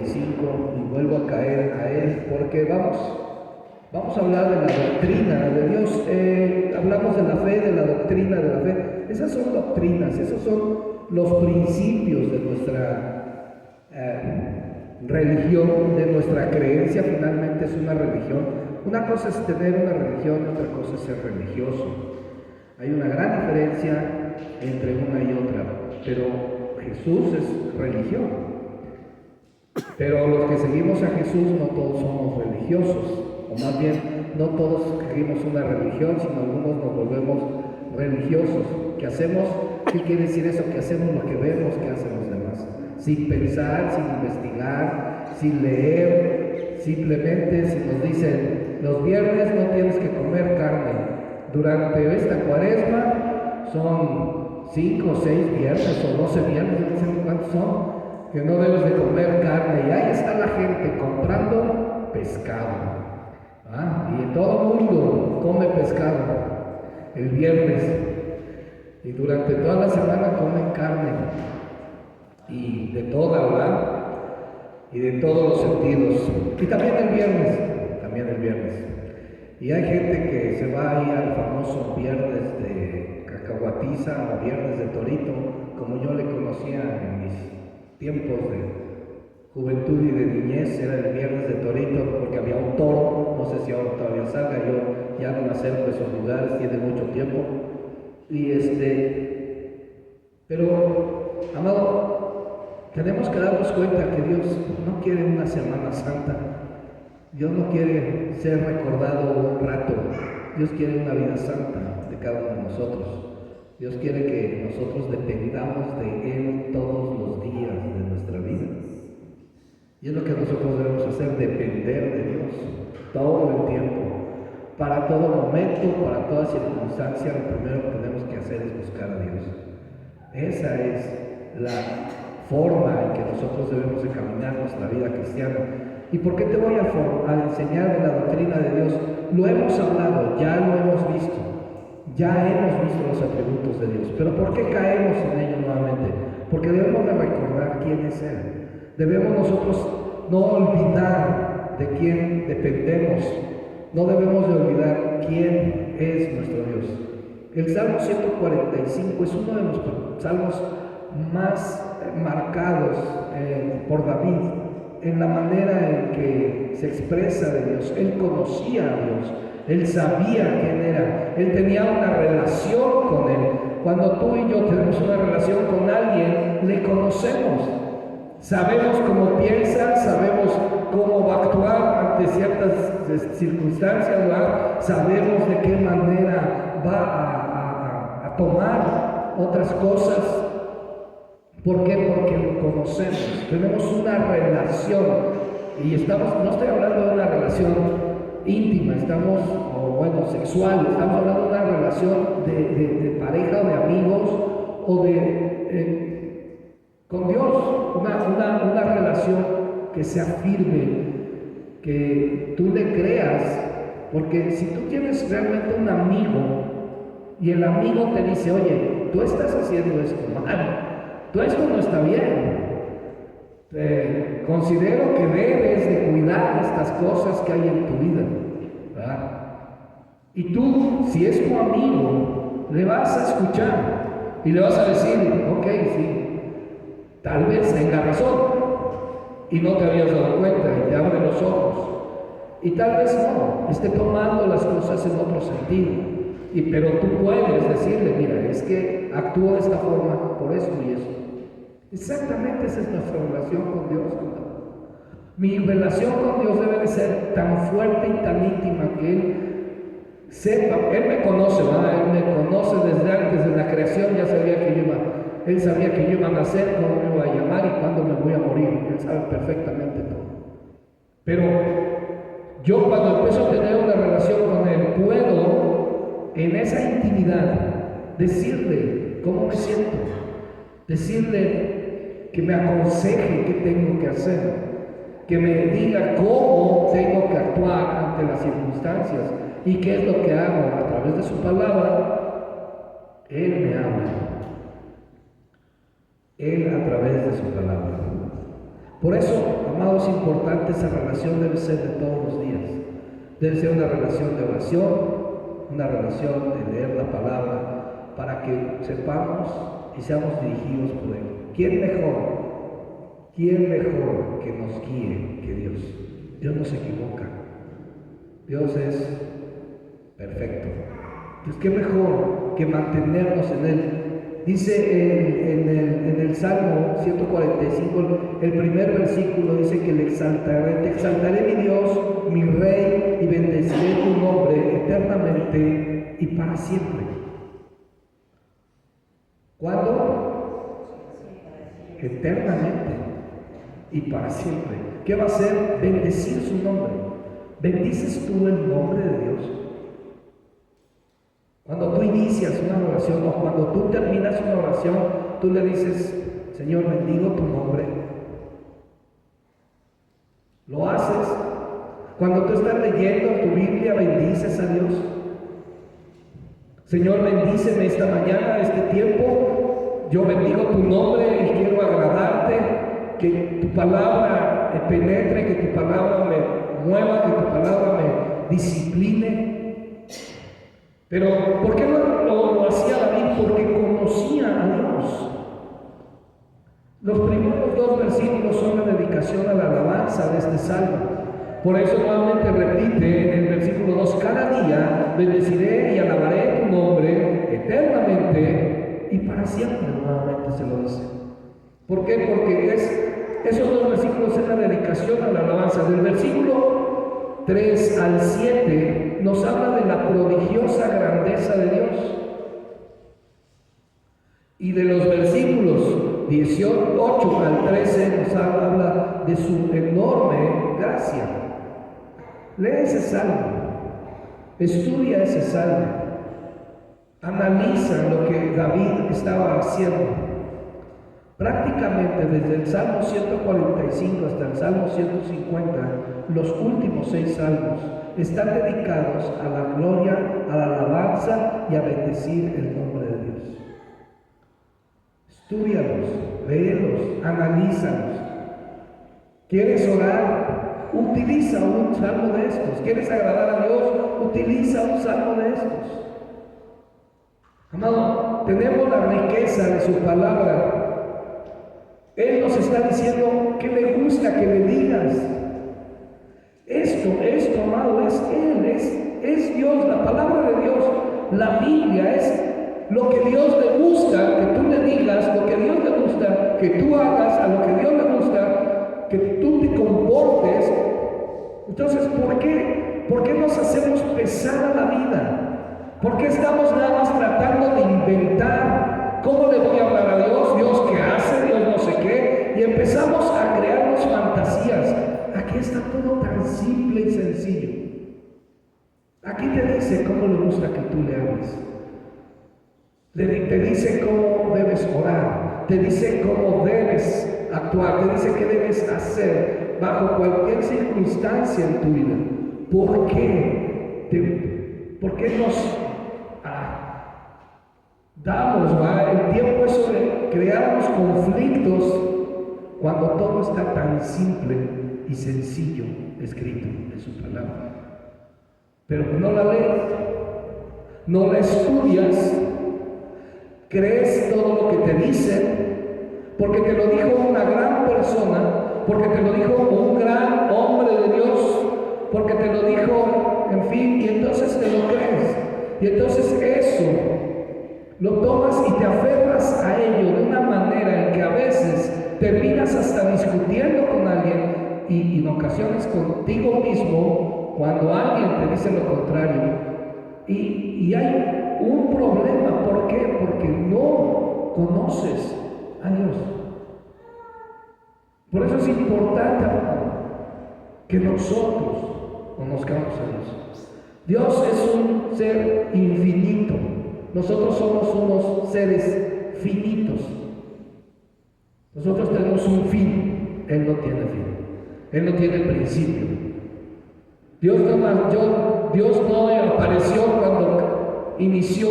y vuelvo a caer a él porque vamos a hablar de la doctrina de Dios. Hablamos de la fe, de la doctrina de la fe. Esas son doctrinas, esos son los principios de nuestra religión, de nuestra creencia. Finalmente es una religión. Una cosa es tener una religión, otra cosa es ser religioso. Hay una gran diferencia entre una y otra, pero Jesús es religión. Pero los que seguimos a Jesús no todos somos religiosos, o más bien no todos seguimos una religión, sino algunos nos volvemos religiosos. ¿Qué hacemos? ¿Qué quiere decir eso? Que hacemos lo que vemos que hacen los demás, sin pensar, sin investigar, sin leer. Simplemente si nos dicen los viernes no tienes que comer carne, durante esta cuaresma son 5 o 6 viernes o 12 viernes, no sé cuántos son, que no debes de comer carne, y ahí está la gente comprando pescado. Y todo el mundo come pescado el viernes, y durante toda la semana comen carne, y de toda, ¿verdad? Y de todos los sentidos, y también el viernes. Y hay gente que se va ahí al famoso viernes de cacahuatiza o viernes de torito, como yo le conocía en mis tiempos de juventud y de niñez. Era el viernes de torito porque había un toro, no sé si ahora todavía salga, yo ya no me acerco a esos lugares, tiene mucho tiempo. Pero, amado, tenemos que darnos cuenta que Dios no quiere una Semana Santa. Dios no quiere ser recordado un rato. Dios quiere una vida santa de cada uno de nosotros. Dios quiere que nosotros dependamos de Él todos los días de nuestra vida. Y es lo que nosotros debemos hacer, depender de Dios todo el tiempo, para todo momento, para toda circunstancia. Lo primero que tenemos que hacer es buscar a Dios. Esa es la forma en que nosotros debemos de caminar nuestra vida cristiana. ¿Y por qué te voy a enseñar de la doctrina de Dios? Lo hemos hablado, ya lo hemos visto. Ya hemos visto los atributos de Dios, pero ¿por qué caemos en ello nuevamente? Porque debemos de recordar quién es Él. Debemos nosotros no olvidar de quién dependemos. No debemos de olvidar quién es nuestro Dios. El Salmo 145 es uno de los salmos más marcados por David, en la manera en que se expresa de Dios. Él conocía a Dios. Él sabía quién era, él tenía una relación con él. Cuando tú y yo tenemos una relación con alguien, le conocemos. Sabemos cómo piensa, sabemos cómo va a actuar ante ciertas circunstancias, ¿verdad? Sabemos de qué manera va a tomar otras cosas. ¿Por qué? Porque lo conocemos. Tenemos una relación. Y no estoy hablando de una relación íntima, sexual, estamos hablando de una relación de pareja o de amigos o con Dios, una relación que sea firme, que tú le creas, porque si tú tienes realmente un amigo y el amigo te dice, oye, tú estás haciendo esto mal, tú esto no está bien, considero que debes de cuidar estas cosas que hay en tu vida, ¿verdad? Y tú, si es tu amigo, le vas a escuchar y le vas a decir, ok, sí, tal vez tenga razón y no te habías dado cuenta y te abre los ojos, y tal vez no, esté tomando las cosas en otro sentido, pero tú puedes decirle, mira, es que actúo de esta forma por esto y eso. Exactamente esa es nuestra relación con Dios. Mi relación con Dios debe de ser tan fuerte y tan íntima que Él sepa. Él me conoce, ¿verdad? Él me conoce desde antes de la creación. Ya sabía que Él sabía que yo iba a nacer, cómo me iba a llamar y cuándo me voy a morir. Él sabe perfectamente todo. Pero yo, cuando empiezo a tener una relación con Él, puedo en esa intimidad decirle cómo me siento, decirle que me aconseje qué tengo que hacer, que me diga cómo tengo que actuar ante las circunstancias y qué es lo que hago a través de su palabra. Él me habla, Él a través de su palabra. Por eso, amado, amado, es importante, esa relación debe ser de todos los días. Debe ser una relación de oración, una relación de leer la palabra, para que sepamos y seamos dirigidos por Él. ¿Quién mejor que nos guíe que Dios? Dios no se equivoca. Dios es perfecto. Entonces, ¿qué mejor que mantenernos en Él? Dice en el Salmo 145, el primer versículo, dice que te exaltaré mi Dios, mi Rey, y bendeciré tu nombre eternamente y para siempre. ¿Cuándo? Eternamente y para siempre. ¿Qué va a hacer? Bendecir su nombre. ¿Bendices tú el nombre de Dios? Cuando tú inicias una oración o cuando tú terminas una oración, tú le dices: Señor, bendigo tu nombre. ¿Lo haces? Cuando tú estás leyendo tu Biblia, ¿bendices a Dios? Señor, bendíceme esta mañana, este tiempo. Yo bendigo tu nombre y quiero agradarte, que tu palabra penetre, que tu palabra me mueva, que tu palabra me discipline. Pero, ¿por qué lo hacía David? Porque conocía a Dios. Los primeros 2 versículos son la dedicación a la alabanza de este salmo. Por eso nuevamente repite en el versículo 2: cada día bendeciré y alabaré tu nombre eternamente y para siempre. Nuevamente se lo dice. ¿Por qué? Porque esos 2 versículos es la dedicación a la alabanza. Del versículo 3 al 7 nos habla de la prodigiosa grandeza de Dios. Y de los versículos 8 al 13 nos habla de su enorme gracia. Lee ese salmo, estudia ese salmo, analiza lo que David estaba haciendo. Prácticamente desde el Salmo 145 hasta el Salmo 150, los últimos 6 salmos están dedicados a la gloria, a la alabanza y a bendecir el nombre de Dios. Estúdialos, léelos, analízalos. ¿Quieres orar? Utiliza un salmo de estos. ¿Quieres agradar a Dios? Utiliza un salmo de estos. Amado, tenemos la riqueza de su palabra. Él nos está diciendo que le gusta que le digas. Esto, amado, es Él, es Dios, la palabra de Dios. La Biblia es lo que Dios le gusta que tú le digas, lo que Dios le gusta que tú hagas, a lo que Dios le gusta que tú te comportes. Entonces, ¿por qué? ¿Por qué nos hacemos pesada la vida? ¿Por qué estamos nada más tratando de inventar cómo le voy a hablar a Dios? ¿Dios qué hace? ¿Dios no sé qué? Y empezamos a crearnos fantasías. Aquí está todo tan simple y sencillo. Aquí te dice cómo le gusta que tú le hables. Te dice cómo debes orar, te dice cómo debes actuar, te dice qué debes hacer bajo cualquier circunstancia en tu vida. ¿Por qué? ¿Por qué nos damos el tiempo es sobre crearnos conflictos cuando todo está tan simple y sencillo escrito en su palabra? Pero no la lees, no la estudias, crees todo lo que te dicen, porque te lo dijo una gran persona, porque te lo dijo un gran hombre de Dios, porque te lo dijo, en fin, y entonces te lo crees. Y entonces eso lo tomas y te aferras a ello de una manera en que a veces terminas hasta discutiendo con alguien y en ocasiones contigo mismo cuando alguien te dice lo contrario. Y hay un problema. ¿Por qué? Porque no conoces a Dios. Por eso es importante que nosotros conozcamos a Dios. Dios es un ser infinito. Nosotros somos unos seres finitos. Nosotros tenemos un fin. Él no tiene fin. Él no tiene principio. Dios no apareció cuando inició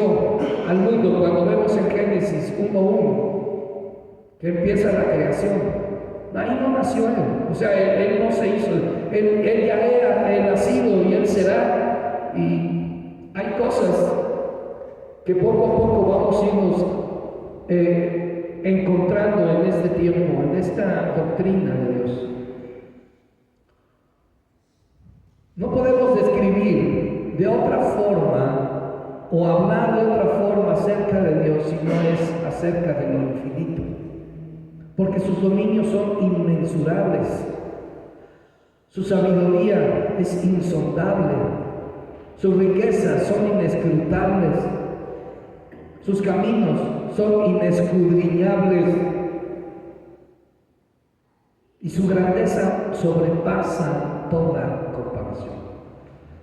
al mundo, cuando vemos en Génesis 1:1 que empieza la creación. ahí no nació Él. O sea, Él no se hizo, él ya era, Él ha sido y Él será. Y hay cosas que poco a poco vamos a irnos encontrando en este tiempo, en esta doctrina de Dios. No podemos describir de otra forma o hablar de otra forma acerca de Dios si no es acerca de lo infinito, porque sus dominios son inmensurables, su sabiduría es insondable, sus riquezas son inescrutables, sus caminos son inescudriñables y su grandeza sobrepasa toda comparación.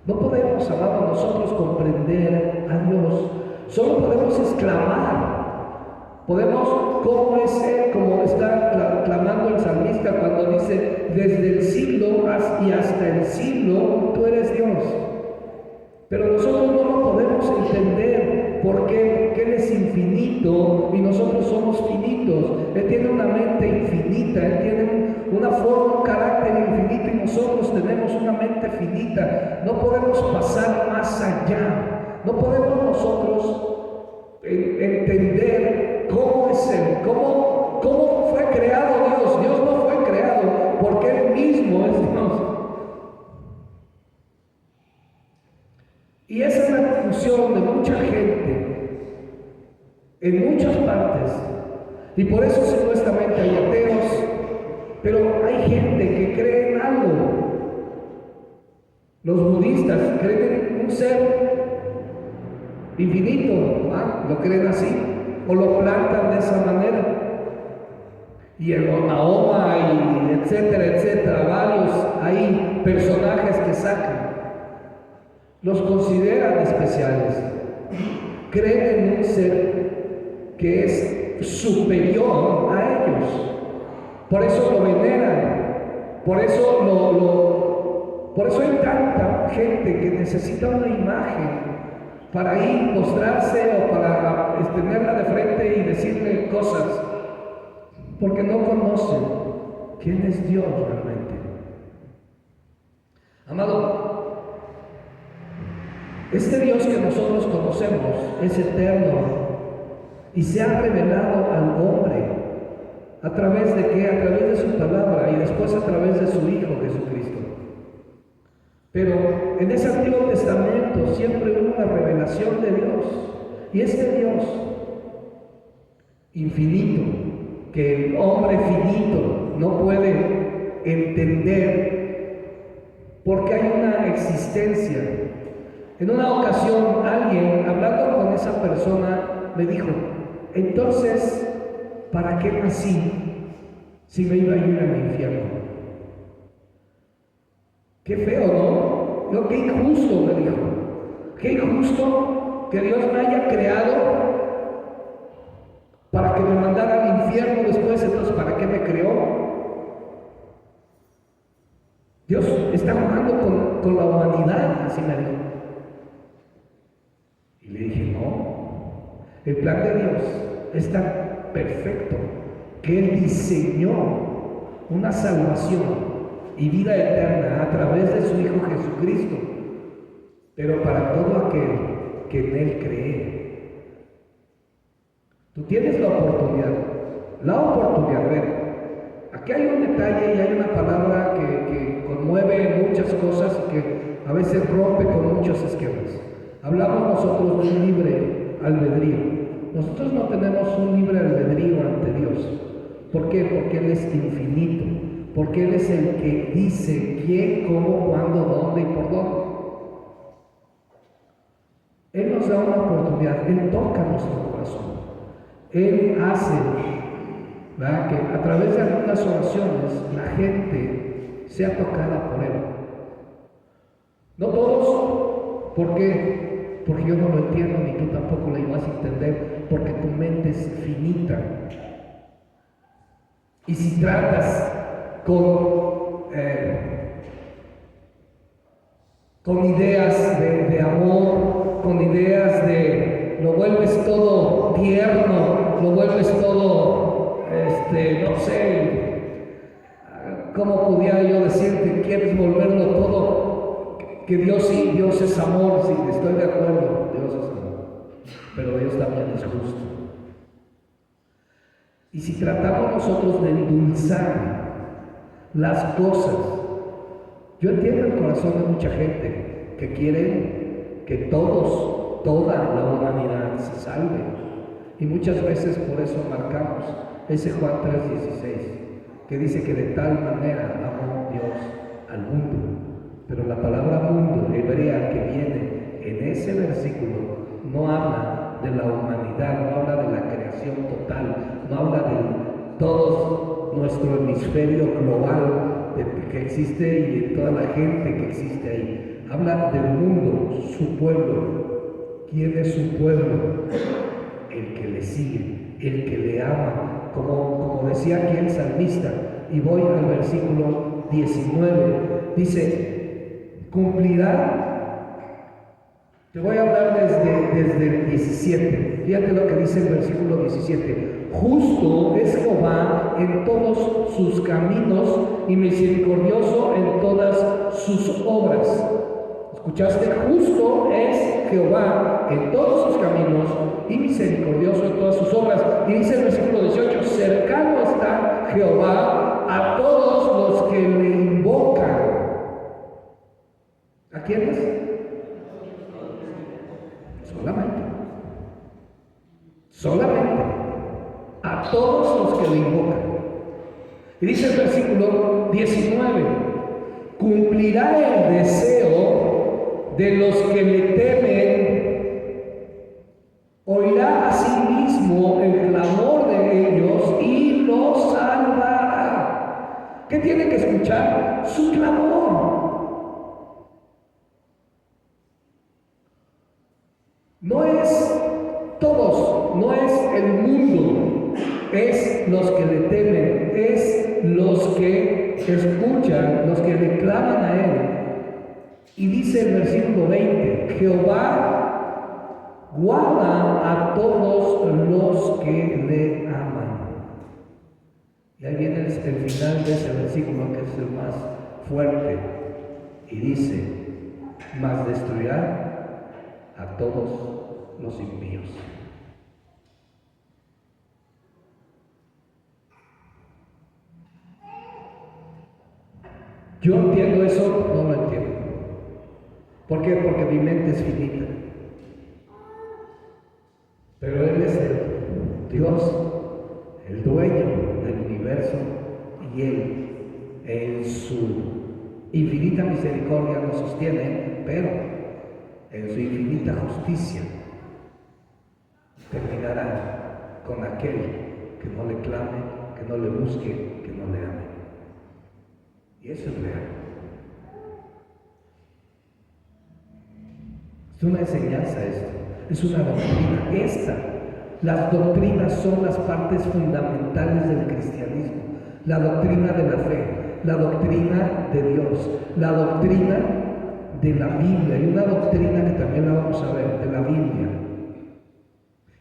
No podemos, amados, nosotros comprender a Dios, solo podemos exclamar. Podemos, ¿cómo es Él? Como está clamando el salmista cuando dice, desde el siglo y hasta el siglo, tú eres Dios. Pero nosotros no lo podemos entender. ¿Por qué? Porque Él es infinito y nosotros somos finitos. Él tiene una mente infinita, Él tiene una forma, un carácter infinito y nosotros tenemos una mente finita. No podemos pasar más allá. No podemos nosotros entender cómo es Él, cómo fue creado Dios. Dios no fue creado porque Él mismo es Dios. Y esa es la confusión de mucha gente en muchas partes. Y por eso supuestamente hay ateos, pero hay gente que cree en algo. Los budistas creen en un ser infinito, ¿ah? Lo creen así, o lo plantan de esa manera. Y el Mahoma y etcétera, varios hay personajes que sacan. Los consideran especiales, creen en un ser que es superior a ellos, por eso lo veneran, por eso hay tanta gente que necesita una imagen para ir, mostrarse o para tenerla de frente y decirle cosas, porque no conocen quién es Dios realmente. Amado, este Dios que nosotros conocemos es eterno y se ha revelado al hombre. ¿A través de qué? A través de su palabra y después a través de su Hijo Jesucristo. Pero en ese Antiguo Testamento siempre hubo una revelación de Dios. Y este Dios infinito, que el hombre finito no puede entender porque hay una existencia. En una ocasión alguien, hablando con esa persona, me dijo, entonces, ¿para qué nací si me iba a ir al infierno? Qué feo, ¿no? Yo, qué injusto, me dijo. Qué injusto que Dios me haya creado para que me mandara al infierno después, entonces, ¿para qué me creó? Dios está jugando con la humanidad, así me dijo. Y le dije, no, el plan de Dios es tan perfecto que Él diseñó una salvación y vida eterna a través de su Hijo Jesucristo, pero para todo aquel que en Él cree. Tú tienes la oportunidad, a ver, aquí hay un detalle y hay una palabra que conmueve muchas cosas y que a veces rompe con muchos esquemas. Hablamos nosotros de un libre albedrío. Nosotros no tenemos un libre albedrío ante Dios. ¿Por qué? Porque Él es infinito. Porque Él es el que dice quién, cómo, cuándo, dónde y por dónde. Él nos da una oportunidad. Él toca nuestro corazón. Él hace, ¿verdad?, que a través de algunas oraciones la gente sea tocada por Él. No todos. ¿Por qué? Porque yo no lo entiendo, ni tú tampoco lo ibas a entender, porque tu mente es finita. Y si tratas con ideas de amor, con ideas de lo vuelves todo tierno, lo vuelves todo, no sé, ¿Cómo podía yo decirte, quieres volverlo todo? Que Dios sí, Dios es amor, sí, estoy de acuerdo, Dios es amor, pero Dios también es justo. Y si tratamos nosotros de endulzar las cosas, yo entiendo el corazón de mucha gente que quiere que toda la humanidad se salve. Y muchas veces por eso marcamos ese Juan 3:16, que dice que de tal manera amó Dios al mundo. Pero la palabra mundo hebrea que viene en ese versículo no habla de la humanidad, no habla de la creación total, no habla de todo nuestro hemisferio global que existe y de toda la gente que existe ahí. Habla del mundo, su pueblo. ¿Quién es su pueblo? El que le sigue, el que le ama, como decía aquí el salmista. Y voy al versículo 19, dice, cumplirá. Te voy a hablar desde el 17. Fíjate lo que dice el versículo 17. Justo es Jehová en todos sus caminos y misericordioso en todas sus obras. ¿Escuchaste? Justo es Jehová en todos sus caminos y misericordioso en todas sus obras. Y dice el versículo 18, cercano está Jehová a todos los que le invocan. ¿A quiénes? Solamente a todos los que le invocan. Y dice el versículo 19, cumplirá el deseo de los que le temen, oirá asimismo el clamor de ellos y los salvará. ¿Qué tiene que escuchar? Su clamor. No es todos, no es el mundo, es los que le temen, es los que escuchan, los que le claman a Él. Y dice el versículo 20, Jehová guarda a todos los que le aman. Y ahí viene el final de ese versículo, que es el más fuerte, y dice, mas destruirá a todos los impíos. Yo entiendo eso, no lo entiendo. ¿Por qué? Porque mi mente es finita. Pero Él es el Dios, el dueño del universo, y Él en su infinita misericordia nos sostiene, pero en su infinita justicia terminará con aquel que no le clame, que no le busque, que no le ame. Y eso es real. Es una enseñanza esto, es una doctrina. Las doctrinas son las partes fundamentales del cristianismo. La doctrina de la fe, la doctrina de Dios, la doctrina de la Biblia. Hay una doctrina que también la vamos a ver, de la Biblia.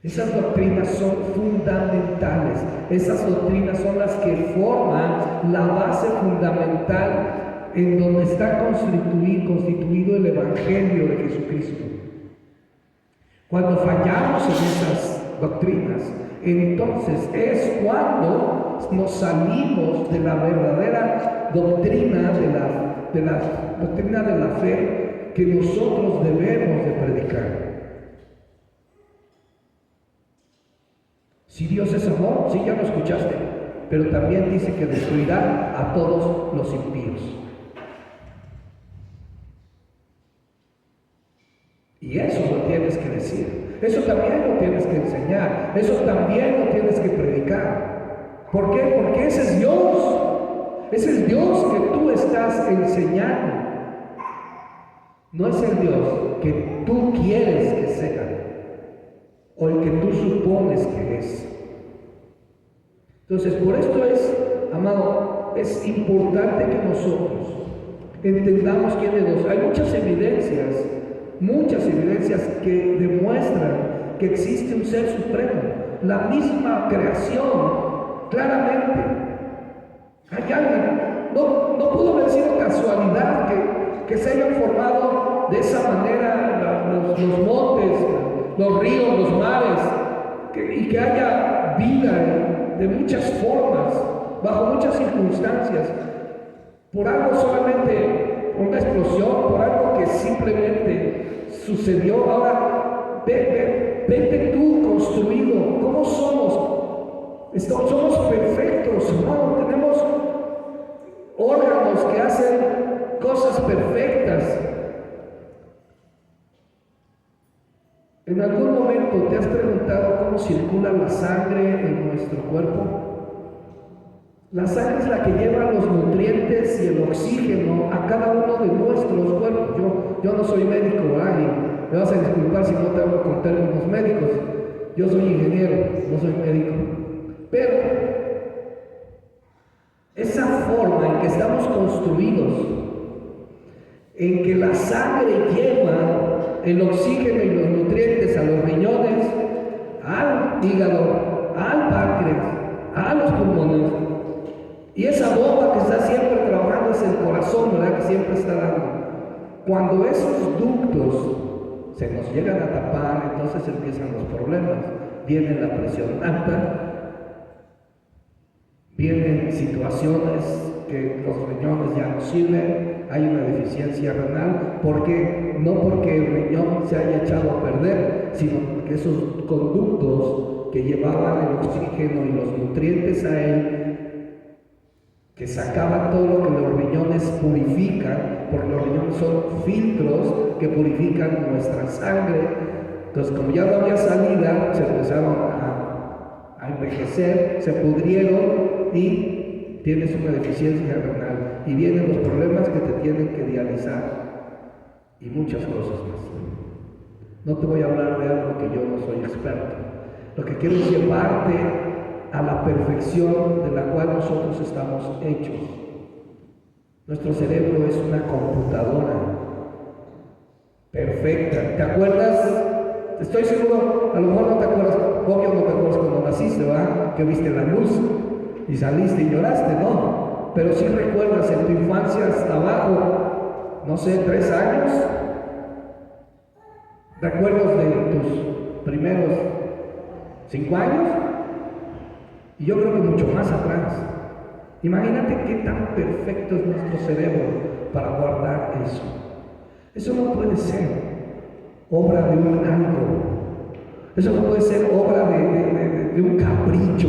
Esas doctrinas son fundamentales. Esas doctrinas son las que forman la base fundamental en donde está constituido el Evangelio de Jesucristo. Cuando fallamos en esas doctrinas, entonces es cuando nos salimos de la verdadera doctrina, de la doctrina de la fe que nosotros debemos de predicar. Si Dios es amor, sí, ya lo escuchaste, pero también dice que destruirá a todos los impíos. Y eso lo tienes que decir, eso también lo tienes que enseñar, eso también lo tienes que predicar. ¿Por qué? Porque ese es Dios, es el Dios que tú estás enseñando, no es el Dios que tú quieres que sea o el que tú supones que es. Entonces, por esto es, amado, es importante que nosotros entendamos quién es Dios. Hay muchas evidencias que demuestran que existe un ser supremo. La misma creación, claramente. Hay alguien no pudo haber sido casualidad que se hayan formado de esa manera los montes, los ríos, los mares, y que haya vida de muchas formas, bajo muchas circunstancias, por algo solamente, una explosión, por algo que simplemente sucedió. Ahora, vete tú construido. ¿Cómo somos? Somos perfectos, ¿no? Tenemos órganos que hacen cosas perfectas. ¿En algún momento te has preguntado cómo circula la sangre en nuestro cuerpo? La sangre es la que lleva los nutrientes y el oxígeno a cada uno de nuestros cuerpos. Yo no soy médico, y me vas a disculpar si no te hablo con términos médicos. Yo soy ingeniero, no soy médico. Pero esa forma en que estamos construidos, en que la sangre lleva el oxígeno y los nutrientes a los riñones, al hígado, al páncreas, a los pulmones, y esa bomba que está siempre trabajando es el corazón, ¿verdad? Que siempre está dando. Cuando esos ductos se nos llegan a tapar, entonces empiezan los problemas. Viene la presión alta, vienen situaciones que los riñones ya no sirven, hay una deficiencia renal, no porque el riñón se haya echado a perder, sino porque esos conductos que llevaban el oxígeno y los nutrientes a él, que sacaban todo lo que los riñones purifican, porque los riñones son filtros que purifican nuestra sangre. Entonces, como ya no había salida, se empezaron a envejecer, se pudrieron y tienes una deficiencia renal. Y vienen los problemas que te tienen que dializar y muchas cosas más. No te voy a hablar de algo que yo no soy experto. Lo que quiero es llevarte a la perfección de la cual nosotros estamos hechos. Nuestro cerebro es una computadora perfecta. ¿Te acuerdas? Estoy seguro, a lo mejor no te acuerdas, obvio no te acuerdas cuando naciste, ¿verdad? Que viste la luz y saliste y lloraste, ¿no? Pero sí recuerdas en tu infancia hasta abajo, no sé, 3 años. ¿Recuerdas de tus primeros 5 años? Y yo creo que mucho más atrás. Imagínate qué tan perfecto es nuestro cerebro para guardar eso. Eso no puede ser obra de un algo. Eso no puede ser obra de un capricho,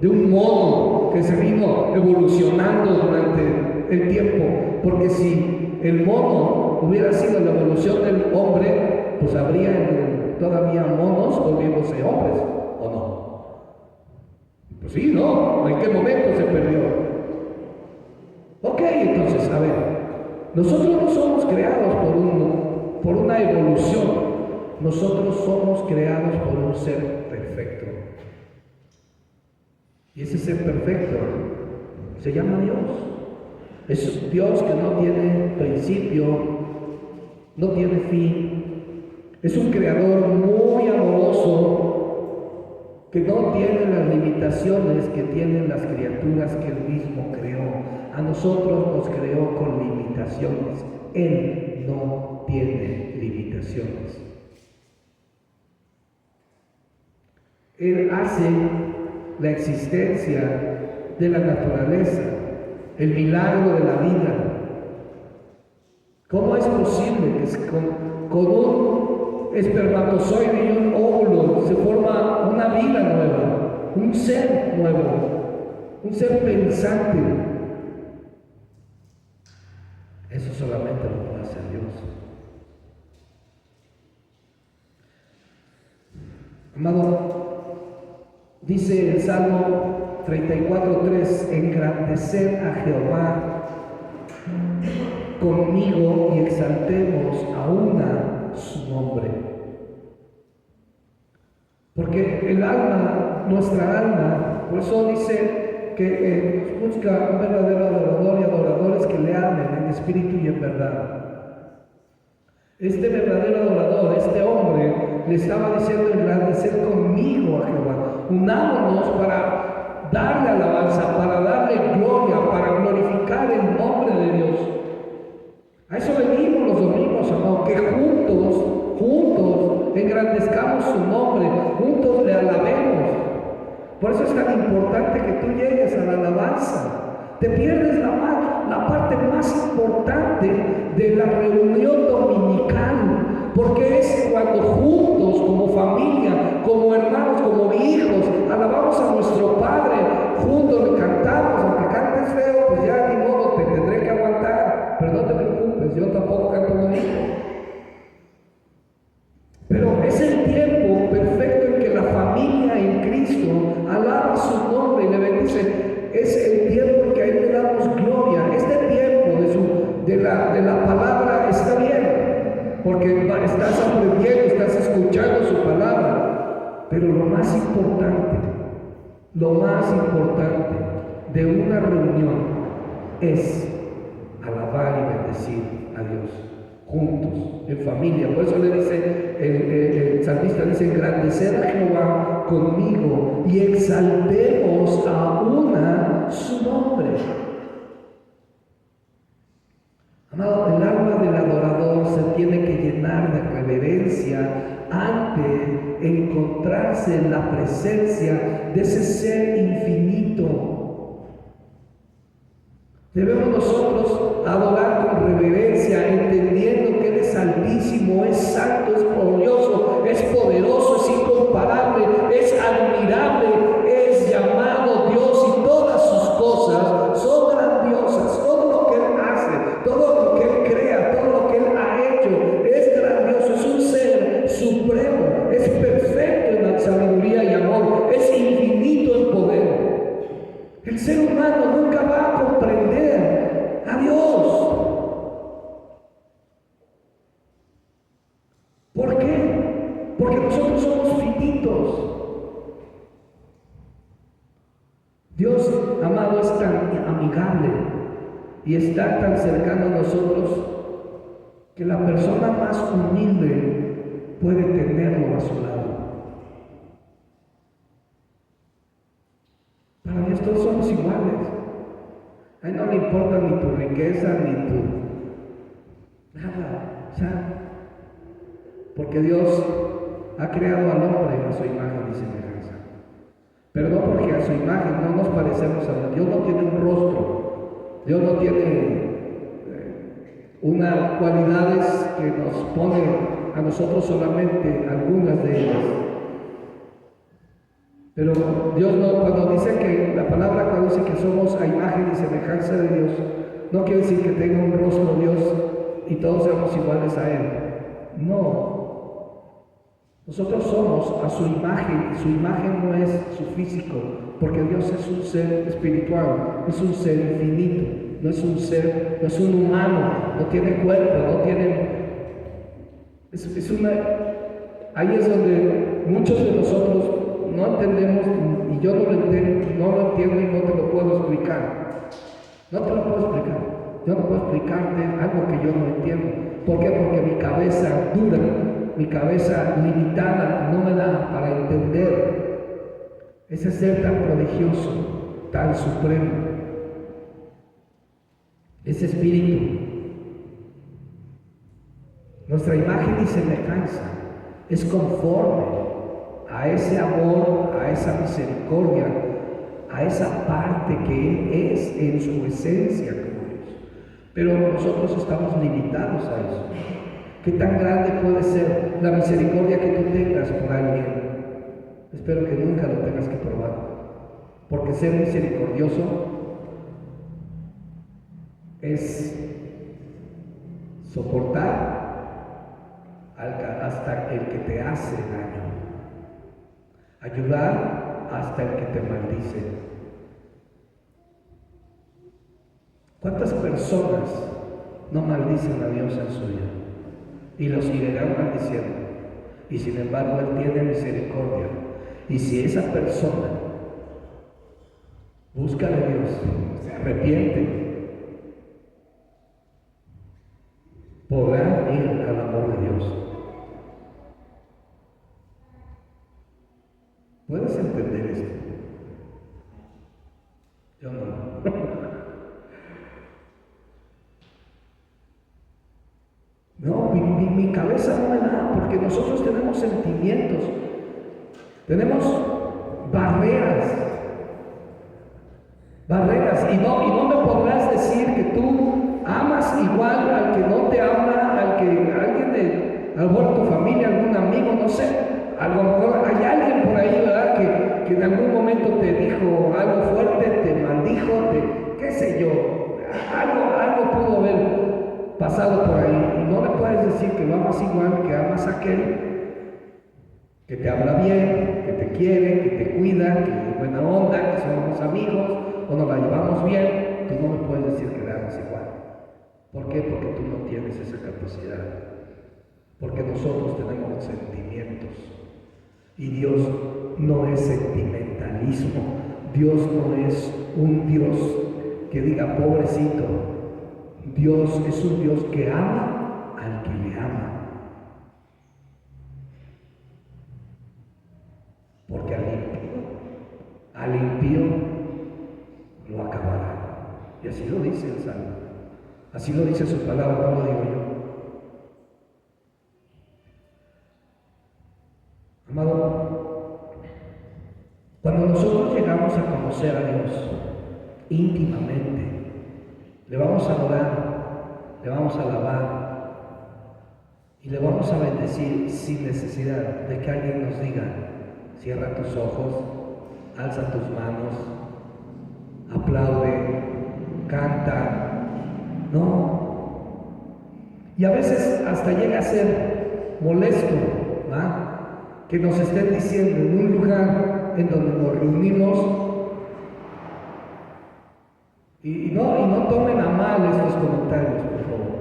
de un mono que se vino evolucionando durante el tiempo. Porque si el mono hubiera sido la evolución del hombre, pues habría todavía monos volviéndose hombres, ¿o no? Pues sí, ¿no? ¿En qué momento se perdió? Ok, entonces, a ver, nosotros no somos creados por una evolución, nosotros somos creados por un ser perfecto. Y ese ser perfecto se llama Dios. Es Dios que no tiene principio, no tiene fin. Es un creador muy amoroso, que no tiene las limitaciones que tienen las criaturas que Él mismo creó. A nosotros nos creó con limitaciones. Él no tiene limitaciones. Él hace la existencia de la naturaleza, el milagro de la vida. ¿Cómo es posible que con un espermatozoide y un óvulo se forma una vida nueva, un ser nuevo, un ser pensante? Eso solamente lo puede hacer Dios. Amado, dice el Salmo 34:3, engrandeced a Jehová conmigo y exaltemos a una su nombre. Porque el alma, nuestra alma, por eso dice que busca un verdadero adorador y adoradores que le amen en espíritu y en verdad. Este verdadero adorador, este hombre, le estaba diciendo engrandecer conmigo a Jehová. Unámonos para darle alabanza, para darle gloria, para glorificar el nombre de Dios. A eso venimos los domingos, amado, que juntos engrandezcamos su nombre, juntos le alabemos. Por eso es tan importante que tú llegues a la alabanza. Te pierdes la parte más importante de la reunión dominical, porque es cuando juntos, como familia, como hermanos, como hijos, alabamos a nuestro Padre, juntos le cantamos. Aunque cantes feo, pues ya ni modo, te tendré que aguantar, pero no te preocupes, yo tampoco canto bonito. Pero es el tiempo perfecto en que la familia en Cristo alaba su nombre y le bendice. Es el tiempo en que ahí le damos gloria. Este tiempo de la palabra está bien, porque estás aprendiendo, estás escuchando su palabra. Pero lo más importante de una reunión es alabar y bendecir a Dios juntos, en familia. Por eso le dice el salmista, dice: engrandecer a Jehová conmigo y exaltemos a una su nombre. Amado, el alma del adorador se tiene que llenar de reverencia ante encontrarse en la presencia de ese ser infinito. Debemos nosotros adorar con reverencia, entendiendo que Él es altísimo, es santo, es glorioso, es poderoso, es incomparable, es admirable, es llamado Dios, y todas sus cosas son grandiosas. Todo lo que Él hace, todo lo que Él crea, todo lo que Él ha hecho es grandioso, es un ser supremo, es perfecto en la sabiduría y amor, es infinito en poder. El ser humano nunca va a comprender a Dios. ¿Por qué? Porque nosotros somos finitos. Dios, amado, es tan amigable y está tan cercano a nosotros que la persona más humilde puede tenerlo a su lado. Para Dios todos somos iguales. A Él no le importa ni tu riqueza, ni tu nada. O sea, porque Dios ha creado al hombre a su imagen y semejanza. Pero no porque a su imagen no nos parecemos a Dios. Dios no tiene un rostro. Dios no tiene unas cualidades que nos pone a nosotros solamente algunas de ellas. Pero Dios no, cuando dice que la palabra, cuando dice que somos a imagen y semejanza de Dios, no quiere decir que tenga un rostro Dios y todos seamos iguales a Él. No. Nosotros somos a su imagen, y su imagen no es su físico, porque Dios es un ser espiritual, es un ser infinito, no es un ser, no es un humano, no tiene cuerpo, no tiene. Ahí es donde muchos de nosotros no entendemos, y yo no lo entiendo y no te lo puedo explicar. No te lo puedo explicar. Yo no puedo explicarte algo que yo no entiendo. ¿Por qué? Porque mi cabeza dura, mi cabeza limitada no me da para entender ese ser tan prodigioso, tan supremo, ese espíritu. Nuestra imagen y semejanza es conforme a ese amor, a esa misericordia, a esa parte que Él es en su esencia como Dios. Pero nosotros estamos limitados a eso. ¿Qué tan grande puede ser la misericordia que tú tengas por alguien? Espero que nunca lo tengas que probar. Porque ser misericordioso es soportar hasta el que te hace daño. Ayudar hasta el que te maldice. ¿Cuántas personas no maldicen a Dios en su vida? Y lo seguirán maldiciendo. Y sin embargo Él tiene misericordia. Y si esa persona busca a Dios, se arrepiente, podrá ir al amor de Dios. ¿Puedes entender esto? No, mi cabeza no me da, porque nosotros tenemos sentimientos, tenemos barreras, y no me podrás decir que tú amas igual al que no te ama, al que alguien a lo mejor tu familia, algún amigo, no sé, a lo mejor hay alguien por ahí, ¿verdad? Que en algún momento te dijo algo fuerte, te maldijo, qué sé yo, algo pudo haber pasado por ahí, y no le puedes decir que lo amas igual que amas a aquel que te habla bien, que te quiere, que te cuida, que es buena onda, que somos amigos, o nos la llevamos bien. Tú no me puedes decir que le amas igual. ¿Por qué? Porque tú no tienes esa capacidad. Porque nosotros tenemos sentimientos. Y Dios no es sentimentalismo. Dios no es un Dios que diga pobrecito. Dios es un Dios que ama al que le ama. Porque al impío lo acabará. Y así lo dice el Salmo. Así lo dice su palabra, no lo digo yo. Amado, cuando nosotros llegamos a conocer a Dios íntimamente, le vamos a adorar, le vamos a alabar y le vamos a bendecir sin necesidad de que alguien nos diga: cierra tus ojos, alza tus manos, aplaude, canta. No. Y a veces hasta llega a ser molesto, ¿va? Que nos estén diciendo en un lugar en donde nos reunimos, y no tomen a mal estos comentarios, por favor,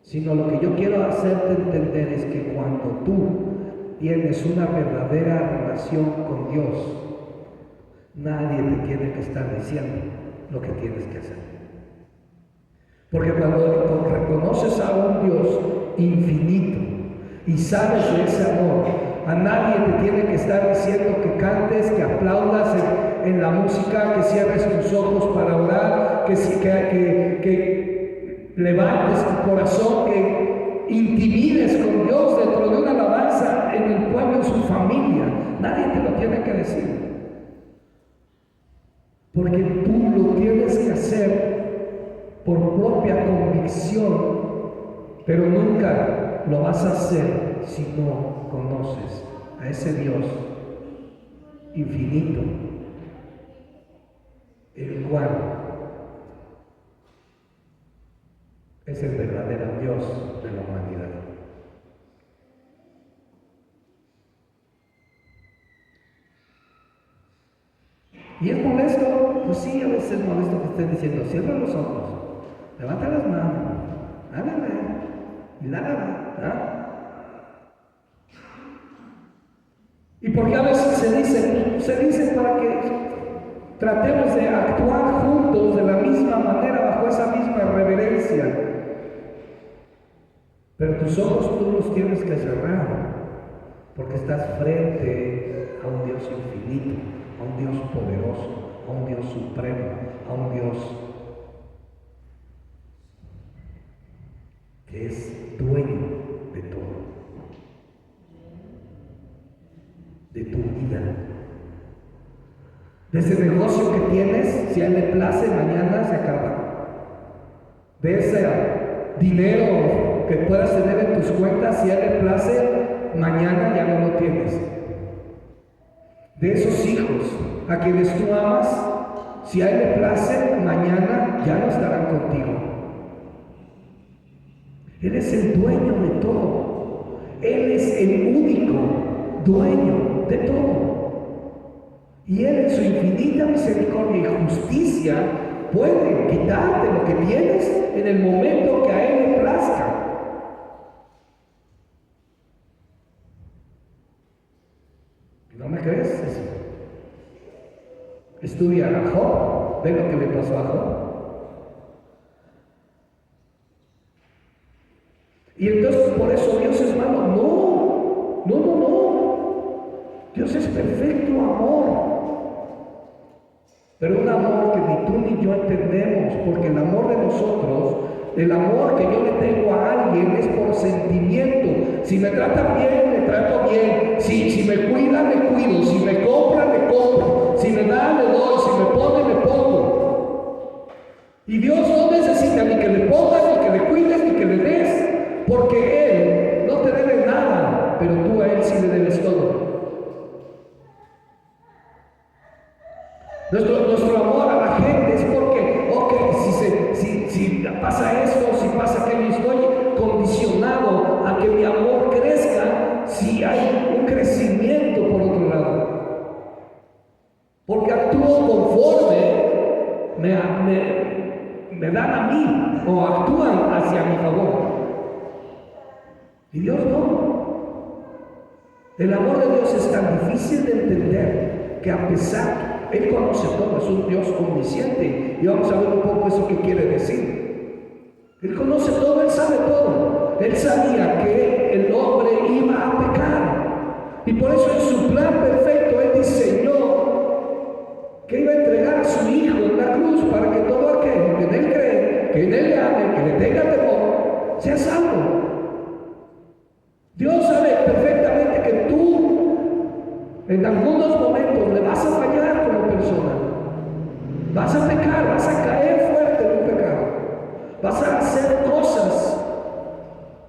sino lo que yo quiero hacerte entender es que cuando tú tienes una verdadera relación con Dios, nadie te tiene que estar diciendo lo que tienes que hacer. Porque cuando reconoces a un Dios infinito y sabes de ese amor, a nadie te tiene que estar diciendo que cantes, que aplaudas en la música, que cierres tus ojos para orar, que levantes tu corazón, que intimides con Dios dentro de una alabanza en el pueblo, en su familia. Nadie te lo tiene que decir. Porque tú lo tienes que hacer por propia convicción, pero nunca lo vas a hacer si no conoces a ese Dios infinito, el cual es el verdadero Dios de la humanidad. ¿Y es molesto? Pues sí, a veces es molesto que estén diciendo: cierra los ojos, levanta las manos, háblame y la. ¿Y por qué a veces se dice? Se dice para que tratemos de actuar juntos de la misma manera, bajo esa misma reverencia. Pero tus ojos tú los tienes que cerrar, porque estás frente a un Dios infinito, a un Dios poderoso, a un Dios supremo, a un Dios que es dueño de todo, de tu vida, de ese negocio que tienes. Si a él le place, mañana se acaba. De ese dinero que puedas tener en tus cuentas, si a él le place, mañana ya no lo tienes. De esos hijos a quienes tú amas, si a él le place, mañana ya no estarán contigo. Él es el dueño de todo. Él es el único dueño de todo. Y Él, en su infinita misericordia y justicia, puede quitarte lo que tienes en el momento que a Él le plazca. ¿No me crees eso? Estudia a Job, ve lo que le pasó a Job. Y entonces por eso Dios es malo. No. Dios es perfecto amor. Pero un amor que ni tú ni yo entendemos, porque el amor de nosotros El amor que yo le tengo a alguien es por sentimiento. Si me tratan bien, le trato bien. Si me cuida, le cuido. Si me compra, le compro. Si me da, le doy. Si me pone, le pongo. Y Dios no necesita ni que le pongas, ni que le cuides, ni que le des, porque Él no te debe nada, pero tú a Él sí le debes todo. Nuestro amor a la gente es porque, si pasa esto, si pasa aquello, estoy condicionado a que mi amor crezca si hay un crecimiento por otro lado. Porque actúo conforme me dan a mí o actúan hacia mi favor. Y Dios no. El amor de Dios es tan difícil de entender que a pesar, Él conoce todo, es un Dios omnisciente. Y vamos a ver un poco eso que quiere decir. Él conoce todo, Él sabe todo. Él sabía que el hombre iba a pecar. Y por eso en su plan perfecto Él diseñó que iba a entregar a su Hijo en la cruz para que todo aquel que en Él cree, que en Él le ame, que le tenga temor, sea salvo. Dios sabe perfectamente que tú en algunos momentos le vas a fallar como persona. Vas a pecar, vas a caer fuerte en un pecado. Vas a hacer cosas.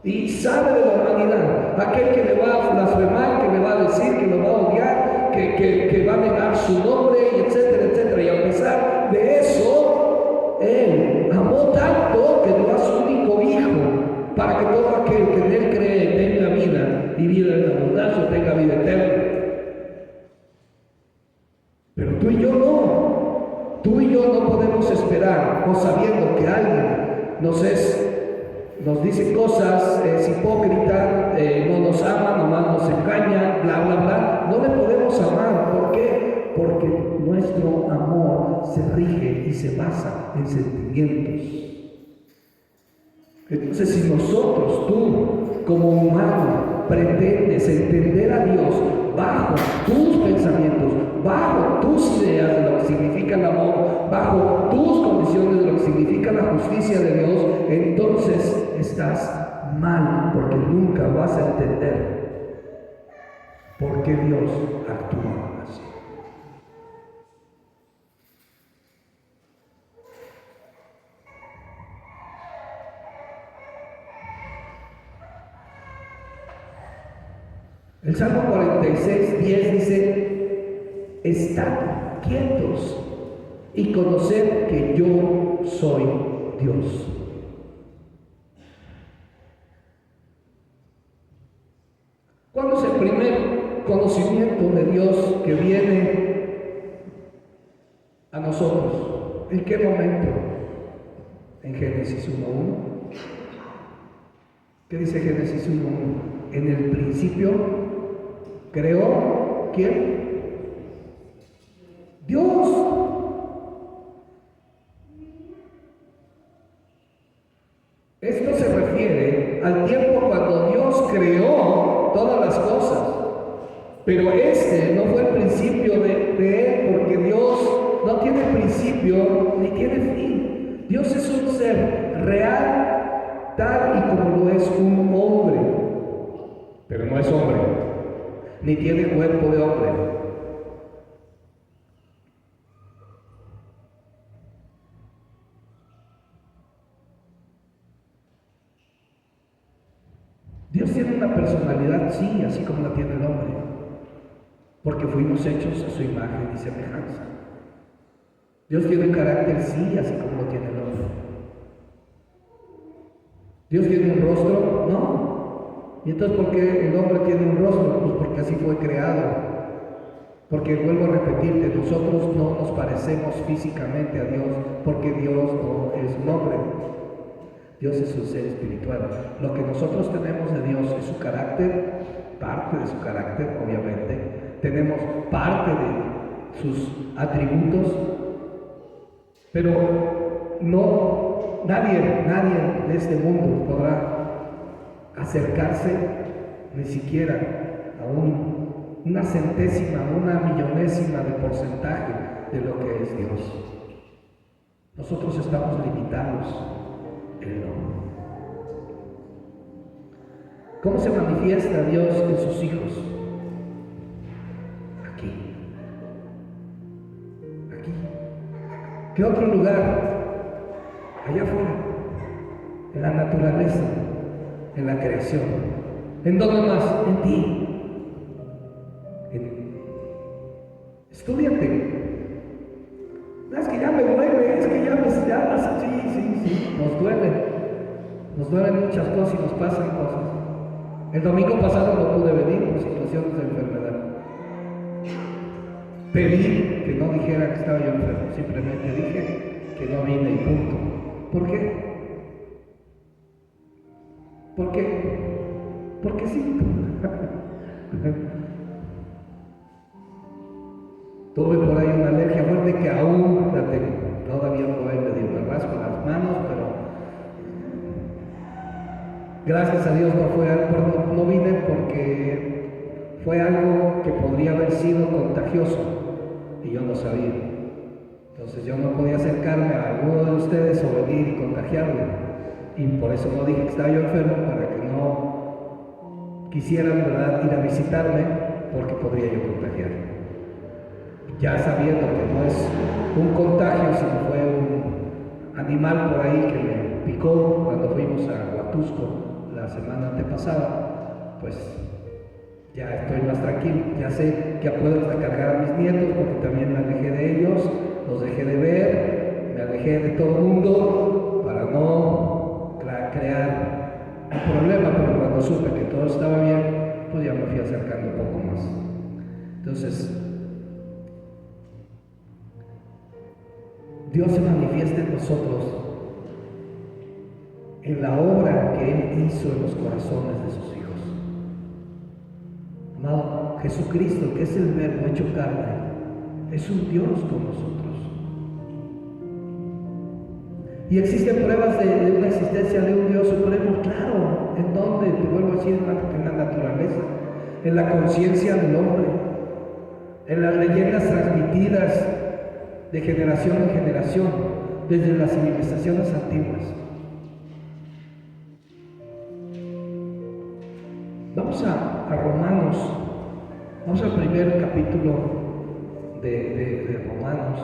Y sabe de la humanidad, aquel que le va a blasfemar, que le va a decir, que lo va a odiar, que va a negar su nombre, etcétera, etcétera. Y a pesar de eso, Él amó tanto que dio a su único Hijo para que todo aquel que en Él cree tenga vida y vida en abundancia, tenga vida eterna. Pero tú y yo no. Tú y yo no podemos esperar, o sabiendo que alguien nos dice cosas, es hipócrita, no nos ama, nomás nos engaña, bla, bla, bla. No le podemos amar. ¿Por qué? Porque nuestro amor se rige y se basa en sentimientos. Entonces, si nosotros, tú, como humano, pretendes entender a Dios bajo tus pensamientos, bajo tus ideas de lo que significa el amor, bajo tus condiciones de lo que significa la justicia de Dios, entonces estás mal, porque nunca vas a entender por qué Dios actúa así. El Salmo 46, 10 dice: estad quietos y conoced que yo soy Dios. ¿Cuál es el primer conocimiento de Dios que viene a nosotros? ¿En qué momento? En Génesis 1:1. ¿Qué dice Génesis 1:1? En el principio creó, ¿quién? Dios. Esto se refiere al tiempo cuando Dios creó todas las cosas. Pero este no fue el principio de Él, porque Dios no tiene principio ni tiene fin. Dios es un ser real, tal y como lo es un hombre. Pero no es hombre, ni tiene cuerpo de hombre. Dios tiene una personalidad, sí, así como la tiene el hombre, porque fuimos hechos a su imagen y semejanza. Dios tiene un carácter, sí, así como lo tiene el hombre. ¿Dios tiene un rostro? No. ¿Y entonces por qué el hombre tiene un rostro? Pues porque así fue creado. Porque vuelvo a repetirte, nosotros no nos parecemos físicamente a Dios, porque Dios no es un hombre. Dios es un ser espiritual. Lo que nosotros tenemos de Dios es su carácter, parte de su carácter, obviamente. Tenemos parte de sus atributos, pero nadie de este mundo podrá acercarse ni siquiera a una centésima, una millonésima de porcentaje de lo que es Dios. Nosotros estamos limitados. Él no. ¿Cómo se manifiesta Dios en sus hijos? Aquí. Aquí. ¿Qué otro lugar? Allá afuera. En la naturaleza, en la creación. ¿En dónde más? En ti. Estúdiate. No, es que ya me duele, es que ya sí, nos duelen muchas cosas y nos pasan cosas. El domingo pasado no pude venir por situaciones de enfermedad. Pedí que no dijera que estaba yo enfermo, simplemente dije que no vine y punto. ¿Por qué? ¿Por qué? Porque sí. Tuve por ahí una alergia fuerte que aún la tengo. Todavía por ahí me rasco las manos, pero gracias a Dios no vine porque fue algo que podría haber sido contagioso y yo no sabía. Entonces yo no podía acercarme a alguno de ustedes o venir y contagiarme. Y por eso no dije que estaba yo enfermo, para que no quisieran, ¿verdad?, ir a visitarme, porque podría yo contagiar. Ya sabiendo que no es un contagio, sino fue un animal por ahí que me picó cuando fuimos a Huatusco la semana antepasada, pues ya estoy más tranquilo, ya sé que puedo cargar a mis nietos, porque también me alejé de ellos, los dejé de ver, me alejé de todo el mundo para no crear un problema, pero cuando supe que todo estaba bien, pues ya me fui acercando un poco más. Entonces, Dios se manifiesta en nosotros en la obra que Él hizo en los corazones de sus hijos. Amado, Jesucristo, que es el Verbo hecho carne, es un Dios con nosotros. Y existen pruebas de una existencia de un Dios supremo, claro. ¿En dónde? Te vuelvo a decir, en la naturaleza, en la conciencia del hombre, en las leyendas transmitidas de generación en generación, desde las civilizaciones antiguas. Vamos a Romanos, vamos al primer capítulo de Romanos.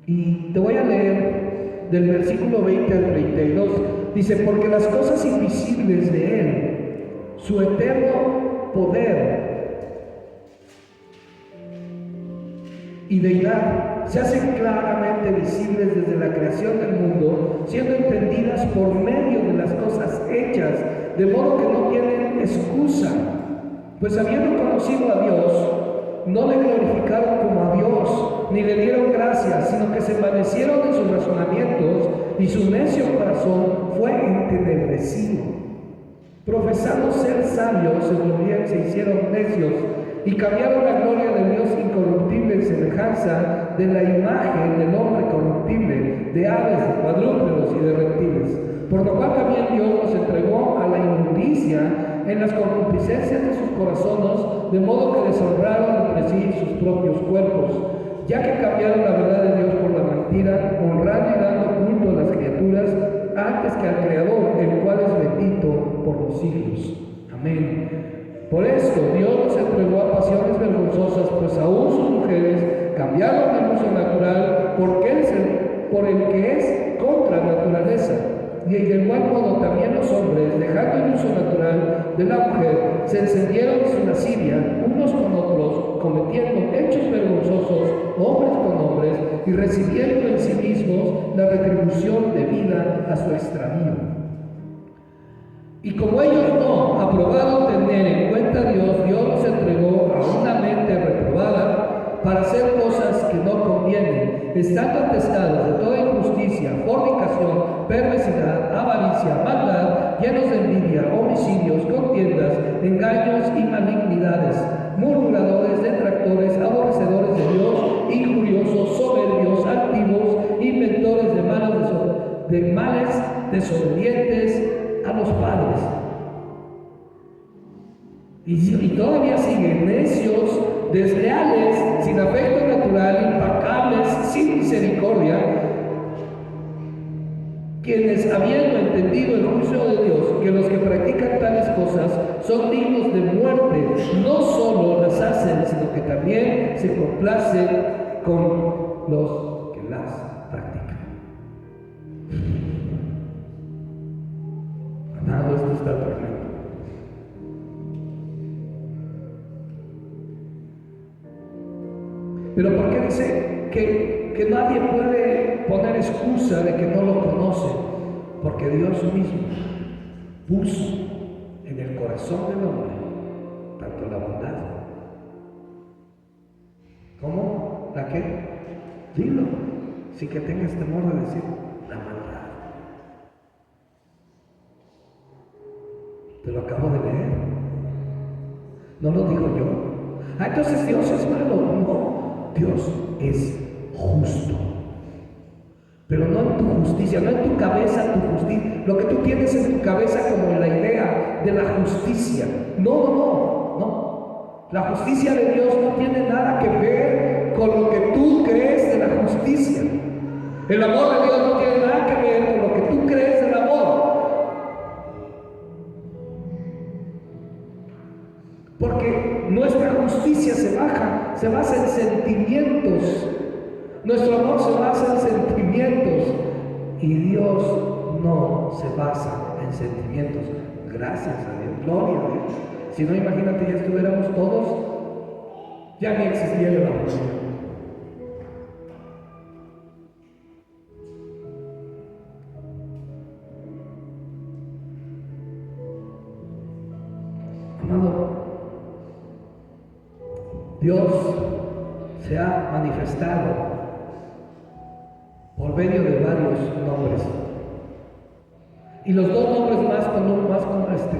Y te voy a leer del versículo 20 al 32. Dice: porque las cosas invisibles de Él, su eterno poder y deidad, se hacen claramente visibles desde la creación del mundo, siendo entendidas por medio de las cosas hechas, de modo que no tienen excusa. Pues habiendo conocido a Dios, no le glorificaron como a Dios, ni le dieron gracias, sino que se envanecieron en sus razonamientos, y su necio corazón fue entenebrecido. Profesando ser sabios, se hicieron necios, y cambiaron la gloria del Dios incorruptible en semejanza de la imagen del hombre corruptible, de aves, de cuadrúpedos y de reptiles. Por lo cual también Dios los entregó a la inmundicia en las concupiscencias de sus corazones, de modo que deshonraron entre sí sus propios cuerpos, ya que cambiaron la verdad de Dios por la mentira, honrando y dando culto a las criaturas antes que al Creador, el cual es bendito por los siglos. Amén. Por esto Dios los entregó a pasiones vergonzosas, pues aún sus mujeres cambiaron el uso natural por el que es contra naturaleza. Y de igual modo también los hombres, dejando el uso natural de la mujer, se encendieron en su lascivia unos con otros, cometiendo hechos vergonzosos hombres con hombres, y recibiendo en sí mismos la retribución debida a su extravío. Y como ellos no aprobaron tener en cuenta a Dios, Dios los entregó a una mente reprobada para hacer cosas que no convienen, estando atestados de toda injusticia, fornicación, perversidad, avaricia, maldad, llenos de envidia, homicidios, contiendas, engaños y malignidades, murmuradores, detractores, aborrecedores de Dios, injuriosos, soberbios, altivos, inventores de males, desobedientes a los padres. Y todavía siguen: necios, desleales, sin afecto misericordia, quienes habiendo entendido el juicio de Dios, que los que practican tales cosas son dignos de muerte, no solo las hacen, sino que también se complacen con los que las practican. Amado, esto está tremendo. Pero ¿por qué dice que nadie puede poner excusa de que no lo conoce? Porque Dios mismo puso en el corazón del hombre tanto la bondad como la que, dilo, sin que tengas temor de decir, la maldad. Te lo acabo de leer. No lo digo yo. Entonces Dios es malo. No. Dios es justo, pero no en tu justicia, no en tu cabeza tu justicia, lo que tú tienes en tu cabeza como la idea de la justicia. No. La justicia de Dios no tiene nada que ver con lo que tú crees de la justicia. El amor de Dios no tiene nada que ver con lo que tú crees del amor. Porque nuestra justicia se basa en sentimientos. Nuestro amor se basa en sentimientos. Y Dios no se basa en sentimientos. Gracias a Dios, gloria a Dios. Si no, imagínate, ya estuviéramos todos, ya ni existía el amor. Amado, Dios se ha manifestado por medio de varios nombres. Y los dos nombres más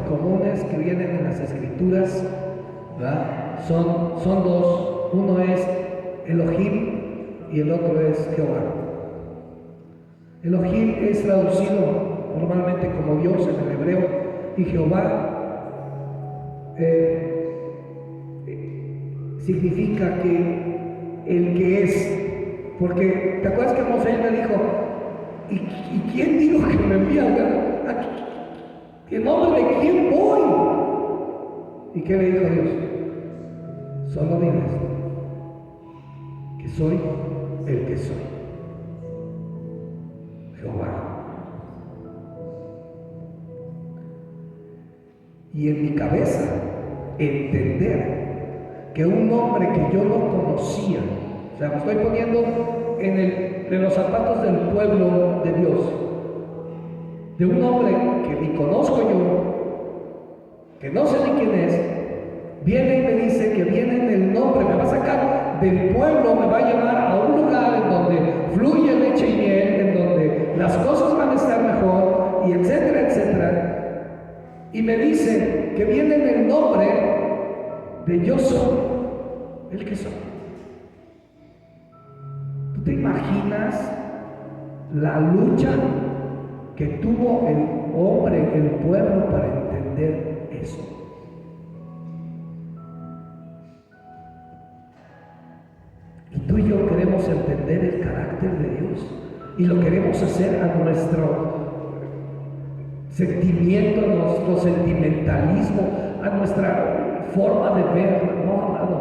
comunes que vienen en las Escrituras, ¿verdad? Son dos. Uno es Elohim y el otro es Jehová. Elohim es traducido normalmente como Dios en el hebreo, y Jehová significa que el que es. Porque, ¿te acuerdas que Moisés le dijo, ¿y quién dijo que me envía? ¿En nombre de quién voy? ¿Y qué le dijo Dios? Solo diles que soy el que soy, Jehová. Y en mi cabeza entender que un hombre que yo no conocía, o sea, me estoy poniendo en los zapatos del pueblo de Dios, de un hombre que ni conozco yo, que no sé ni quién es, viene y me dice que viene en el nombre, me va a sacar del pueblo, me va a llevar a un lugar en donde fluye leche y miel, en donde las cosas van a estar mejor, y etcétera, etcétera. Y me dice que viene en el nombre de yo soy el que soy. ¿Tú te imaginas la lucha que tuvo el hombre, el pueblo, para entender eso? Y tú y yo queremos entender el carácter de Dios y lo queremos hacer a nuestro sentimiento, a nuestro sentimentalismo, a nuestra forma de ver. No, amado,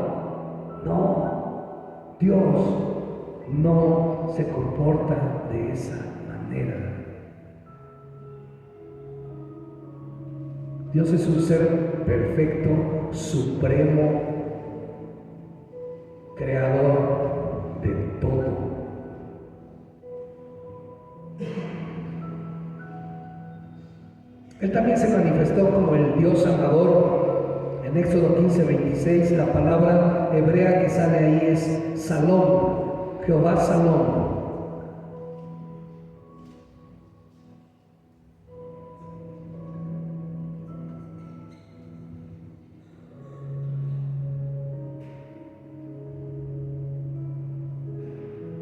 no. Dios no se comporta de esa manera. Dios es un ser perfecto, supremo, creador de todo. Él también se manifestó como el Dios amador. En Éxodo 15:26, la palabra hebrea que sale ahí es Salom, Jehová Salom.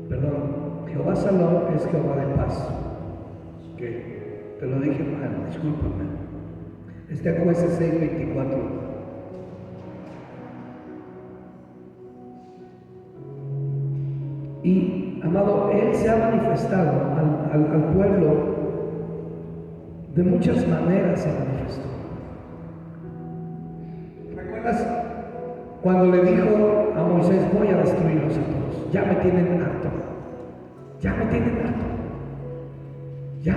Perdón, Jehová Salom es Jehová de paz. Que te lo dije mal, discúlpame. Este Jueces 6:24. Y amado, Él se ha manifestado al pueblo de muchas maneras. Se manifestó. ¿Recuerdas cuando le dijo a Moisés: voy a destruirlos a todos? Ya me tienen harto. Ya me tienen harto. Ya,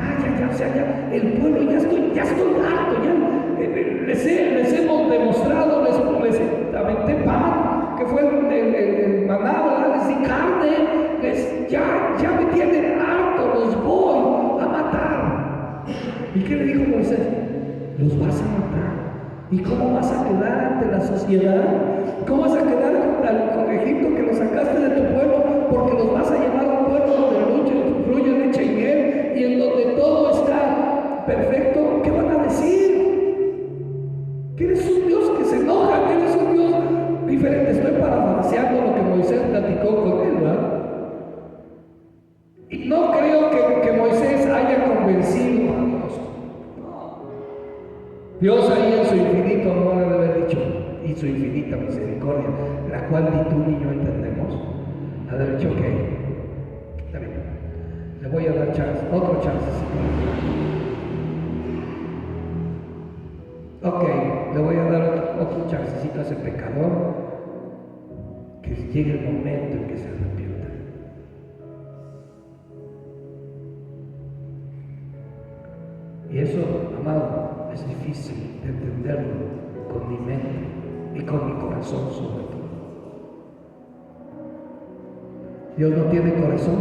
o sea, ya, el pueblo, ya estoy harto, ya les hemos demostrado, les aventé pan, que fue el maná, ¿verdad? Les di carne, ya me tienen harto, los voy a matar. ¿Y qué le dijo Moisés? Los vas a matar. ¿Y cómo vas a quedar ante la sociedad? ¿Cómo vas a quedar con Egipto, que lo sacaste de tu pueblo? Porque los vas a llevar a un pueblo donde fluye leche y miel, y en donde todo está perfecto. ¿Qué van a decir? Que eres un Dios que se enoja, que eres un Dios diferente. Estoy parafraseando lo que Moisés platicó con él, ¿verdad? Y no creo que Moisés haya convencido a Dios. Dios ahí en su infinito amor ha de haber dicho, y su infinita misericordia, la cual ni tú ni yo entendemos, ha de haber dicho: ok, está bien, le voy a dar otro chance. Ok, le voy a dar otro chancecito a ese pecador, que llegue el momento en que se arrepienta. Y eso, amado, es difícil de entenderlo con mi mente y con mi corazón sobre todo. Dios no tiene corazón,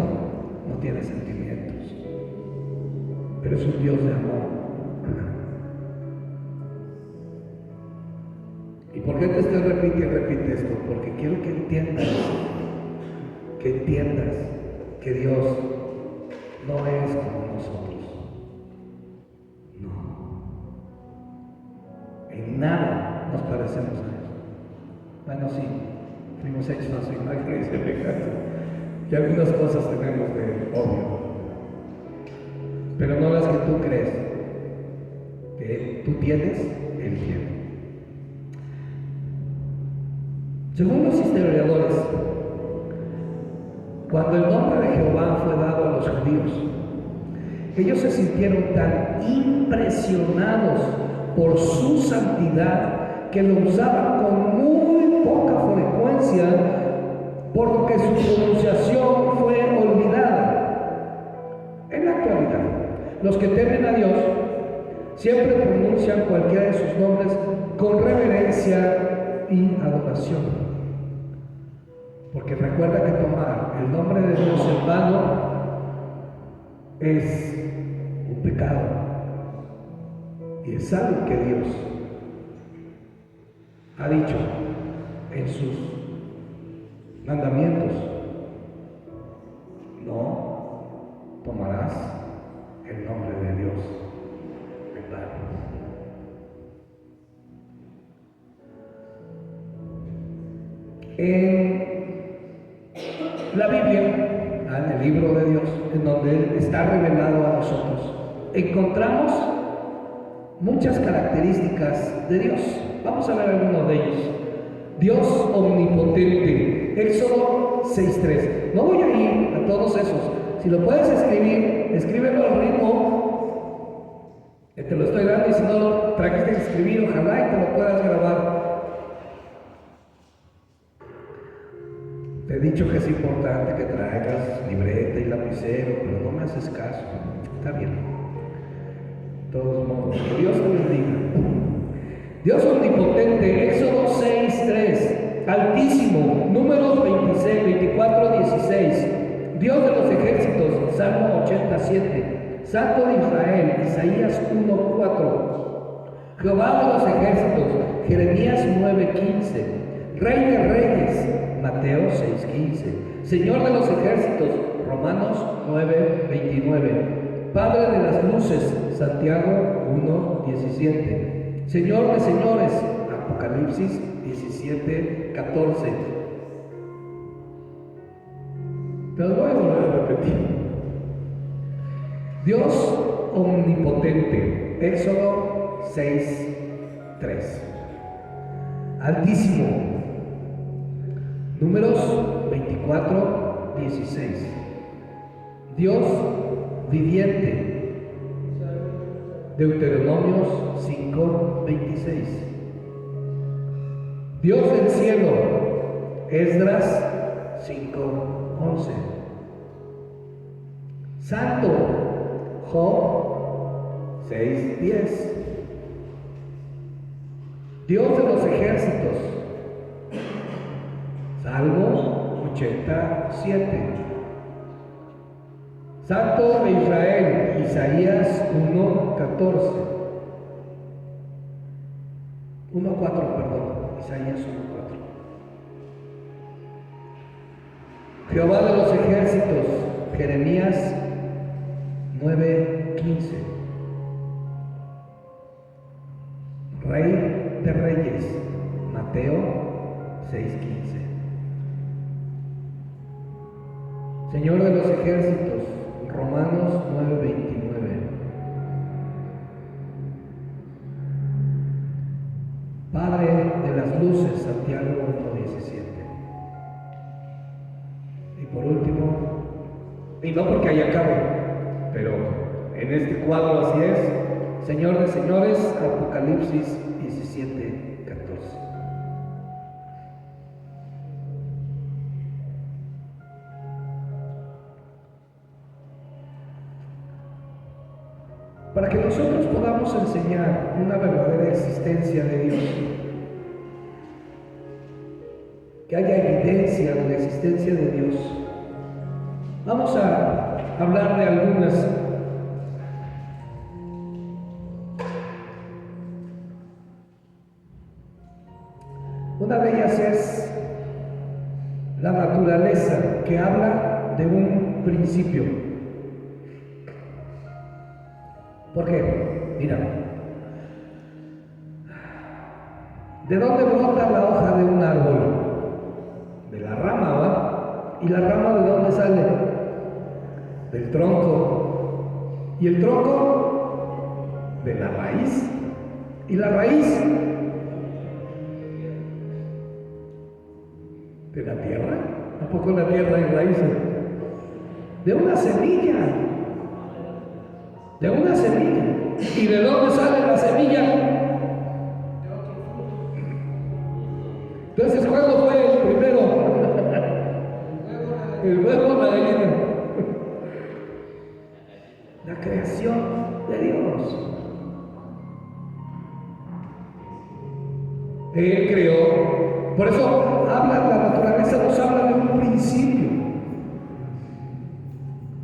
no tiene sentimientos, pero es un Dios de amor. ¿Y por qué te estoy repite esto? Porque quiero que entiendas que Dios no es como nosotros. No. En nada nos parecemos a Él. Bueno, sí, fuimos hechos a su imagen y semejanza. Y algunas cosas tenemos de obvio, pero no las que tú crees que tú tienes, Él tiene. Según los historiadores, cuando el nombre de Jehová fue dado a los judíos, ellos se sintieron tan impresionados por su santidad que lo usaban con muy poca frecuencia, por lo que su pronunciación fue olvidada. En la actualidad, los que temen a Dios siempre pronuncian cualquiera de sus nombres con reverencia y adoración. Porque recuerda que tomar el nombre de Dios en vano es un pecado. Y es algo que Dios ha dicho en sus mandamientos: no tomarás el nombre de Dios en vano. En la Biblia, en el libro de Dios, en donde Él está revelado a nosotros, encontramos muchas características de Dios. Vamos a ver algunos de ellos. Dios omnipotente, Éxodo 6:3. No voy a ir a todos esos. Si lo puedes escribir, escríbelo al ritmo que te lo estoy dando, y si no lo trajiste que escribir, ojalá y te lo puedas grabar. Te he dicho que es importante que traigas libreta y lapicero, pero no me haces caso. Está bien. De todos modos, que Dios te bendiga. Dios omnipotente, Éxodo 6:3, Altísimo, Números 26, 24, 16, Dios de los ejércitos, Salmo 87, Santo de Israel, Isaías 1:4, Jehová de los ejércitos, Jeremías 9:15, Rey de reyes, Mateo 6:15, Señor de los ejércitos, Romanos 9:29, Padre de las luces, Santiago 1:17, Señor de señores, Apocalipsis 17:14. Te lo voy a volver a repetir. Dios omnipotente, Éxodo 6:3. Altísimo, Números 24:16. Dios viviente. Deuteronomios 5:26. Dios del cielo. Esdras 5:11. Santo. Job 6:10. Dios de los ejércitos. Salmo 87. Santo de Israel, Isaías 1:14. 1:4, perdón, Isaías 1:4. Jehová de los ejércitos, Jeremías 9:15. Rey de Reyes, Mateo 6:15. Señor de los ejércitos, Romanos 9:29. Padre de las luces, Santiago 1:17. Y por último, y no porque ahí acabe, pero en este cuadro así es, Señor de señores, Apocalipsis 17:14. Para que nosotros podamos enseñar una verdadera existencia de Dios, que haya evidencia de la existencia de Dios, vamos a hablar de algunas. Una de ellas es la naturaleza, que habla de un principio. ¿Por qué? Mira, ¿de dónde brota la hoja de un árbol? De la rama, ¿va? ¿Y la rama de dónde sale? Del tronco. ¿Y el tronco? De la raíz. ¿Y la raíz? De la tierra. ¿A poco la tierra hay raíces? De una semilla. De una semilla. ¿Y de dónde sale la semilla? Entonces, ¿cuándo fue el primero? El huevo, la gallina. La creación de Dios. Él creó. Por eso habla, la naturaleza nos habla de un principio.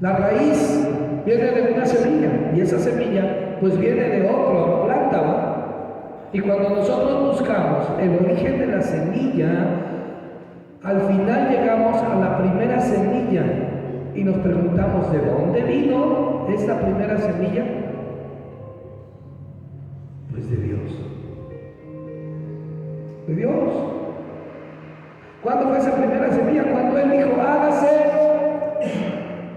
La raíz viene de una semilla, y esa semilla pues viene de otra planta, ¿va? Y cuando nosotros buscamos el origen de la semilla, al final llegamos a la primera semilla y nos preguntamos, ¿de dónde vino esta primera semilla? Pues de Dios. De Dios. ¿Cuándo fue esa primera semilla? Cuando Él dijo, hágase.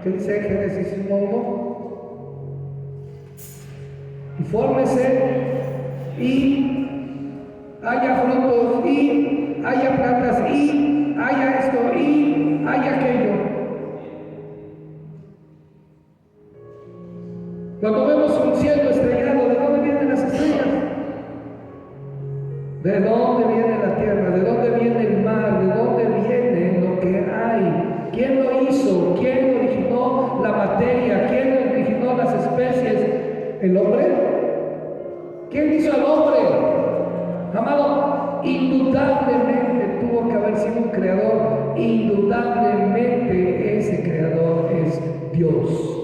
¿Qué dice Génesis 1:1? Y fórmese, y haya frutos, y haya plantas, y haya esto, y haya aquello. Cuando vemos un cielo estrellado, ¿de dónde vienen las estrellas? ¿De dónde viene la tierra? ¿De dónde viene el mar? ¿De dónde viene lo que hay? ¿Quién lo hizo? ¿Quién originó la materia? ¿Quién originó las especies? ¿El hombre? ¿Quién hizo al hombre? Amado, indudablemente tuvo que haber sido un creador. Indudablemente ese creador es Dios.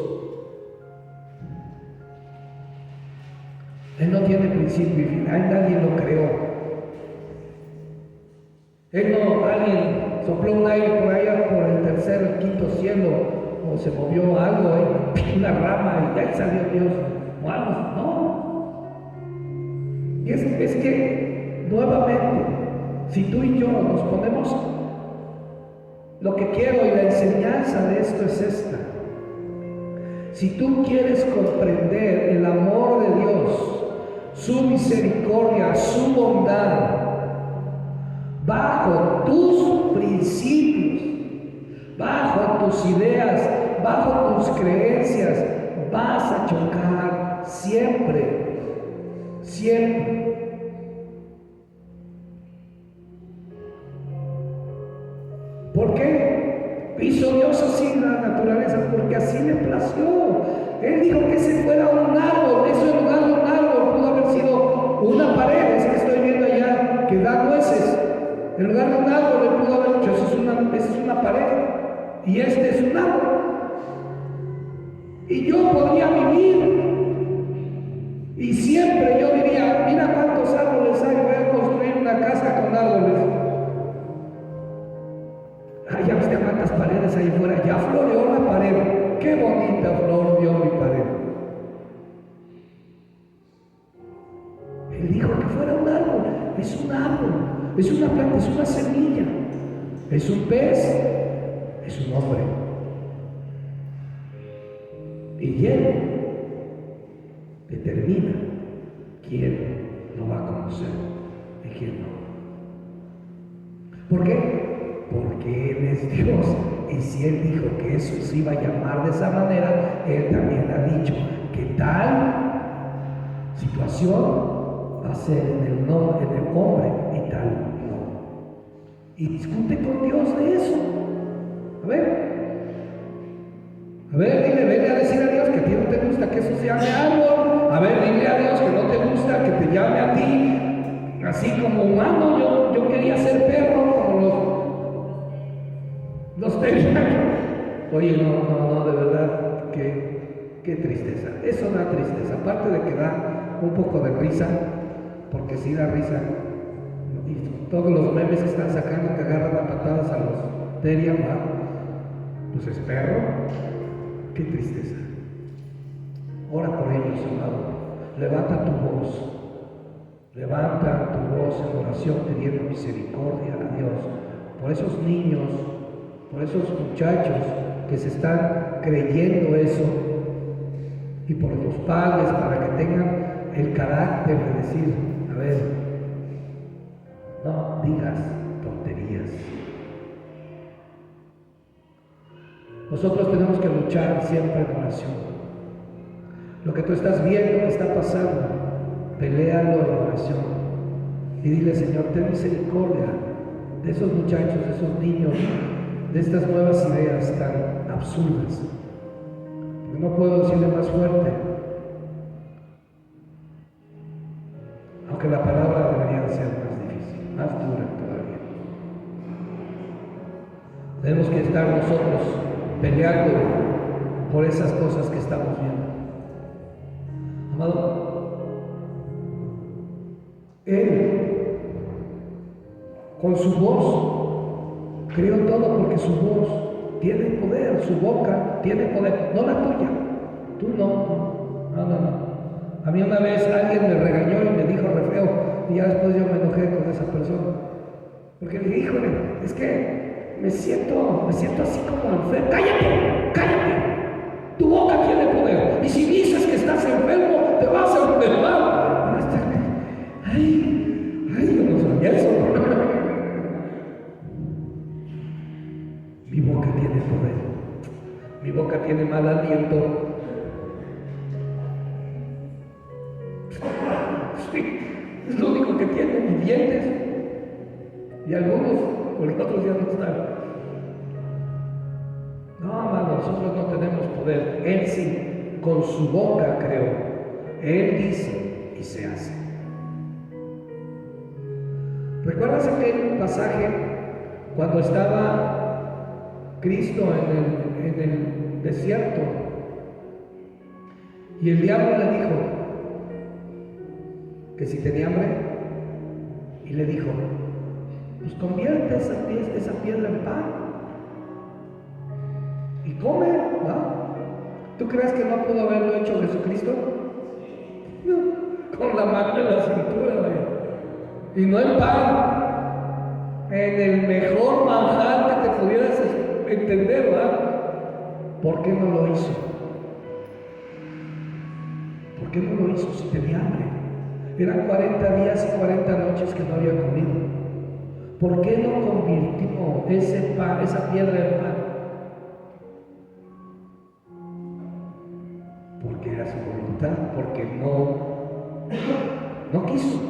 Él no tiene principio y final, nadie lo creó. Él no, alguien sopló un aire por allá, por el tercer o quinto cielo, o se movió algo, una rama, y ahí salió Dios, o algo, no. Y es que, nuevamente, si tú y yo nos ponemos, lo que quiero y la enseñanza de esto es esta. Si tú quieres comprender el amor de Dios, su misericordia, su bondad, bajo tus principios, bajo tus ideas, bajo tus creencias, vas a chocar siempre, siempre. ¿Por qué hizo Dios así la naturaleza? Porque así le plació. Él dijo que ese fuera un árbol, eso en lugar de un árbol pudo haber sido una pared, es que estoy viendo allá que da nueces. En lugar de un árbol, él pudo haber dicho, esa es una pared y este es un árbol. Y yo podría vivir y siempre yo diría, mira cuántos árboles hay, voy a construir una casa con árboles. Ay, ya viste cuántas paredes hay fuera, ya floreó la pared, qué bonita flor dio mi pared. Él dijo que fuera un árbol, es un árbol, es una planta, es una semilla, es un pez, es un hombre. Y él determina quién lo va a conocer y quién no. ¿Por qué? Porque Él es Dios. Y si Él dijo que eso se iba a llamar de esa manera, Él también ha dicho que tal situación va a ser en el hombre y tal no. Y discute con Dios de eso. A ver, dile, vele a decir a Dios que a ti no te gusta que eso se llame árbol. A ver, dile a Dios que no te gusta que te llame a ti. Así como humano, yo quería ser perro como los tenían. Oye, no, de verdad, qué tristeza. Eso da tristeza. Aparte de que da un poco de risa, porque sí da risa. Y todos los memes que están sacando que agarran a patadas a los Terian, pues es perro. Qué tristeza. Ora por ellos, amado. Levanta tu voz. Levanta tu voz en oración pidiendo misericordia a Dios por esos niños, por esos muchachos que se están creyendo eso, y por los padres para que tengan el carácter de decir, a ver, no digas tonterías. Nosotros tenemos que luchar siempre en oración. Lo que tú estás viendo que está pasando, peléalo en oración y dile, Señor, ten misericordia de esos muchachos, de esos niños, de estas nuevas ideas tan absurdas. Porque no puedo decirle más fuerte, aunque la palabra debería de ser más difícil, más dura todavía. Tenemos que estar nosotros peleando por esas cosas que estamos viendo. Amado, Él con su voz creó todo, porque su voz tiene poder, su boca tiene poder, no la tuya. Tú no. A mí una vez alguien me regañó y me dijo re feo, y ya después yo me enojé con esa persona, porque le dije, híjole, es que me siento así como enfermo. ¡Cállate! Tu boca tiene poder, y si dices que estás enfermo, te vas a enfermar. Ay, yo no soy eso. Mi boca tiene poder, mi boca tiene mal aliento. Sí, es lo único que tiene, y dientes, y algunos, porque otros ya no están. No, amado, nosotros no tenemos poder. Él sí, con su boca creó. Él dice y se hace. ¿Recuerdas aquel pasaje cuando estaba Cristo en el desierto y el diablo le dijo que si tenía hambre, y le dijo, pues convierte esa piedra en pan y come, ¿va? ¿Tú crees que no pudo haberlo hecho Jesucristo? No, con la mano en la cintura, y no en pan, en el mejor manjar que te pudieras entender, ¿verdad? ¿Por qué no lo hizo? ¿Por qué no lo hizo si tenía hambre? Eran 40 días y 40 noches que no había comido. ¿Por qué no convirtió esa piedra en pan? voluntad porque no quiso.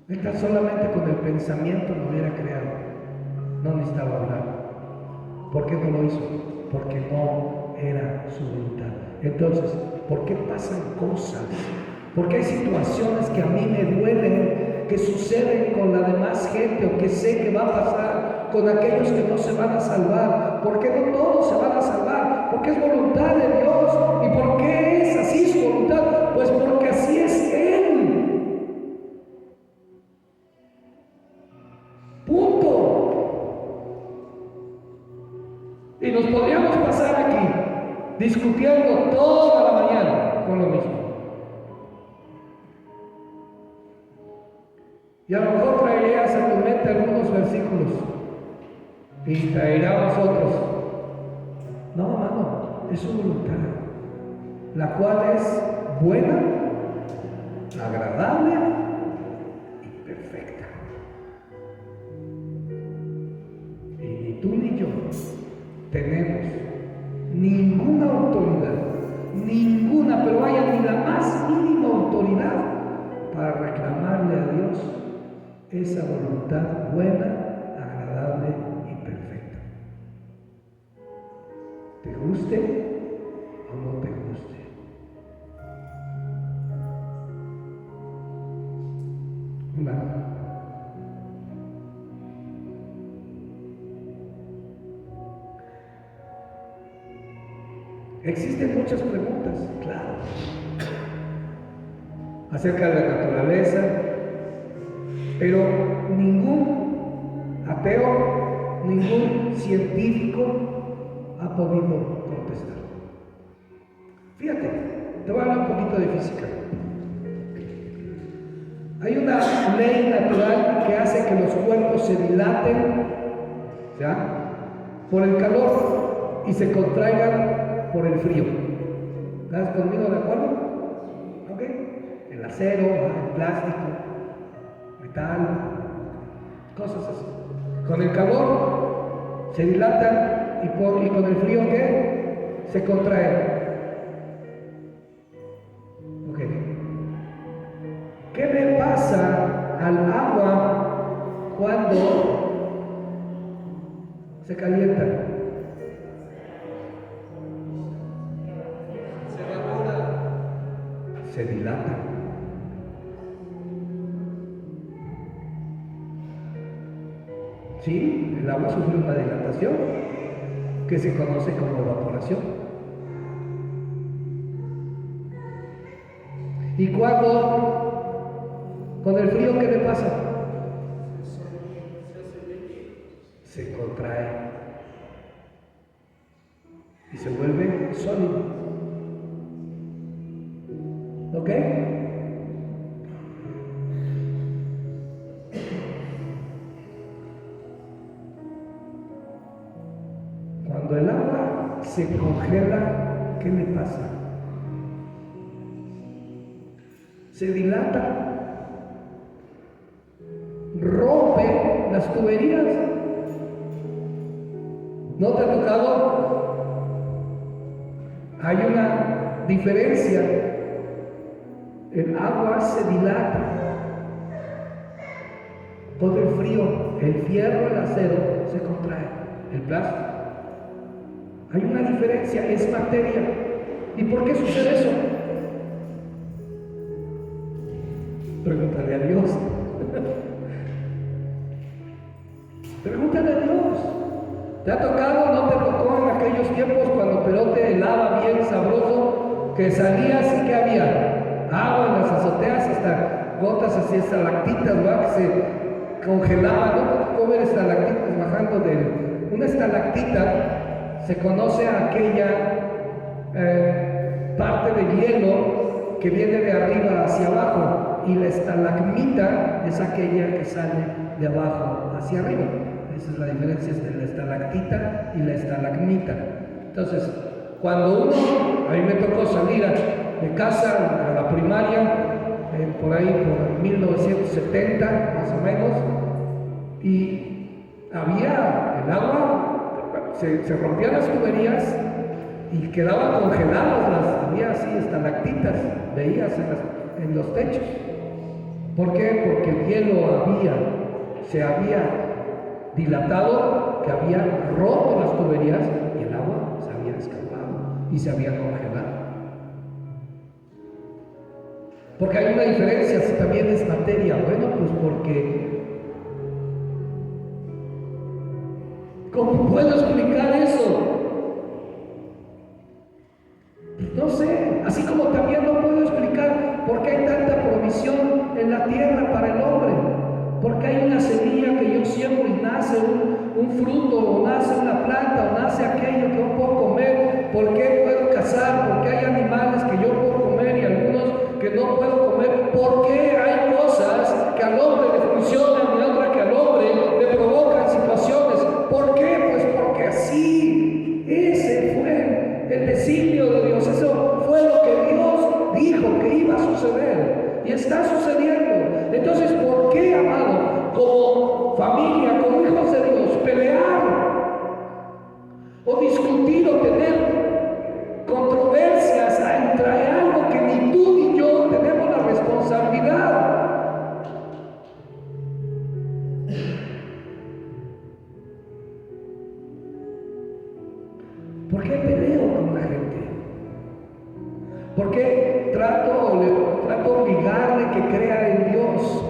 Él tan solamente con el pensamiento lo hubiera creado. No necesitaba hablar. ¿Por qué no lo hizo? Porque no era su voluntad. Entonces, ¿por qué pasan cosas? Porque hay situaciones que a mí me duelen, que suceden con la demás gente o que sé que va a pasar con aquellos que no se van a salvar. ¿Por qué no todos se van a salvar? Porque es voluntad de Dios. ¿Y por qué es así su voluntad? Pues porque así es Él. Punto. Y nos podríamos pasar aquí discutiendo toda la mañana con lo mismo. Y a lo mejor traerías a tu mente algunos versículos y traerás otros. No, hermano, es su voluntad, la cual es buena, agradable y perfecta. Y ni tú ni yo tenemos ninguna autoridad, pero vaya ni la más mínima autoridad para reclamarle a Dios esa voluntad buena, agradable y perfecta. ¿Te guste o no te guste? Existen muchas preguntas, claro, acerca de la naturaleza, pero ningún ateo, ningún científico ha podido contestar. Fíjate, te voy a hablar un poquito de física. Hay una ley natural que hace que los cuerpos se dilaten, ¿ya?, por el calor y se contraigan por el frío. ¿Estás conmigo de acuerdo? ¿Ok? El acero, el plástico, metal, cosas así. Con el calor se dilatan y con el frío, ¿qué? Se contraen. Ok. ¿Qué le pasa al agua cuando se calienta? Se dilata. Sí, el agua sufre una dilatación que se conoce como evaporación. Y cuando con el frío, ¿qué le pasa? Se contrae y se vuelve sólido. ¿Ok? Cuando el agua se congela, ¿qué le pasa? Se dilata, rompe las tuberías. ¿No te ha tocado? Hay una diferencia. El agua se dilata por el frío, el fierro, el acero se contrae, el plástico. Hay una diferencia, es materia. ¿Y por qué sucede eso? Pregúntale a Dios. Pregúntale a Dios. ¿Te ha tocado o no te tocó en aquellos tiempos cuando Perote helaba bien sabroso, que salías y que había agua en las azoteas, hasta gotas así, estalactitas, ¿verdad?, que se congelaban? ¿No te tocó ver estalactitas bajando de una estalactita? Se conoce a aquella parte de hielo que viene de arriba hacia abajo, y la estalagmita es aquella que sale de abajo hacia arriba. Esa es la diferencia entre la estalactita y la estalagmita. Entonces, cuando a mí me tocó salir de casa a la primaria, por ahí por 1970 más o menos, y había el agua, se rompían las tuberías y quedaban congeladas, las había así estalactitas, veías en los techos. ¿Por qué? Porque el hielo se había dilatado, que había roto las tuberías y el agua se había escapado y se había congelado. Porque hay una diferencia, si también es materia. Bueno, pues porque ¿cómo puedo explicar eso? No sé, así como también no puedo explicar por qué hay tanta provisión en la tierra para el hombre. Porque hay una semilla que yo siembro y nace un fruto, o nace una planta, o nace aquello que yo puedo comer. ¿Por qué puedo cazar? ¿Por qué hay animales que yo puedo comer y algunos que no puedo comer? ¿Por qué hay cosas que al hombre le funcionan y otras que al hombre le provocan situaciones? ¿Por qué? Pues porque así, ese fue el designio de Dios. Eso fue lo que Dios dijo que iba a suceder y está sucediendo. Entonces, ¿por qué, amado, como familia, como hijos de Dios, pelear o discutir o tener controversias entre algo que ni tú ni yo tenemos la responsabilidad? ¿Por qué peleo con la gente? ¿Por qué trato de obligarle que crea en Dios?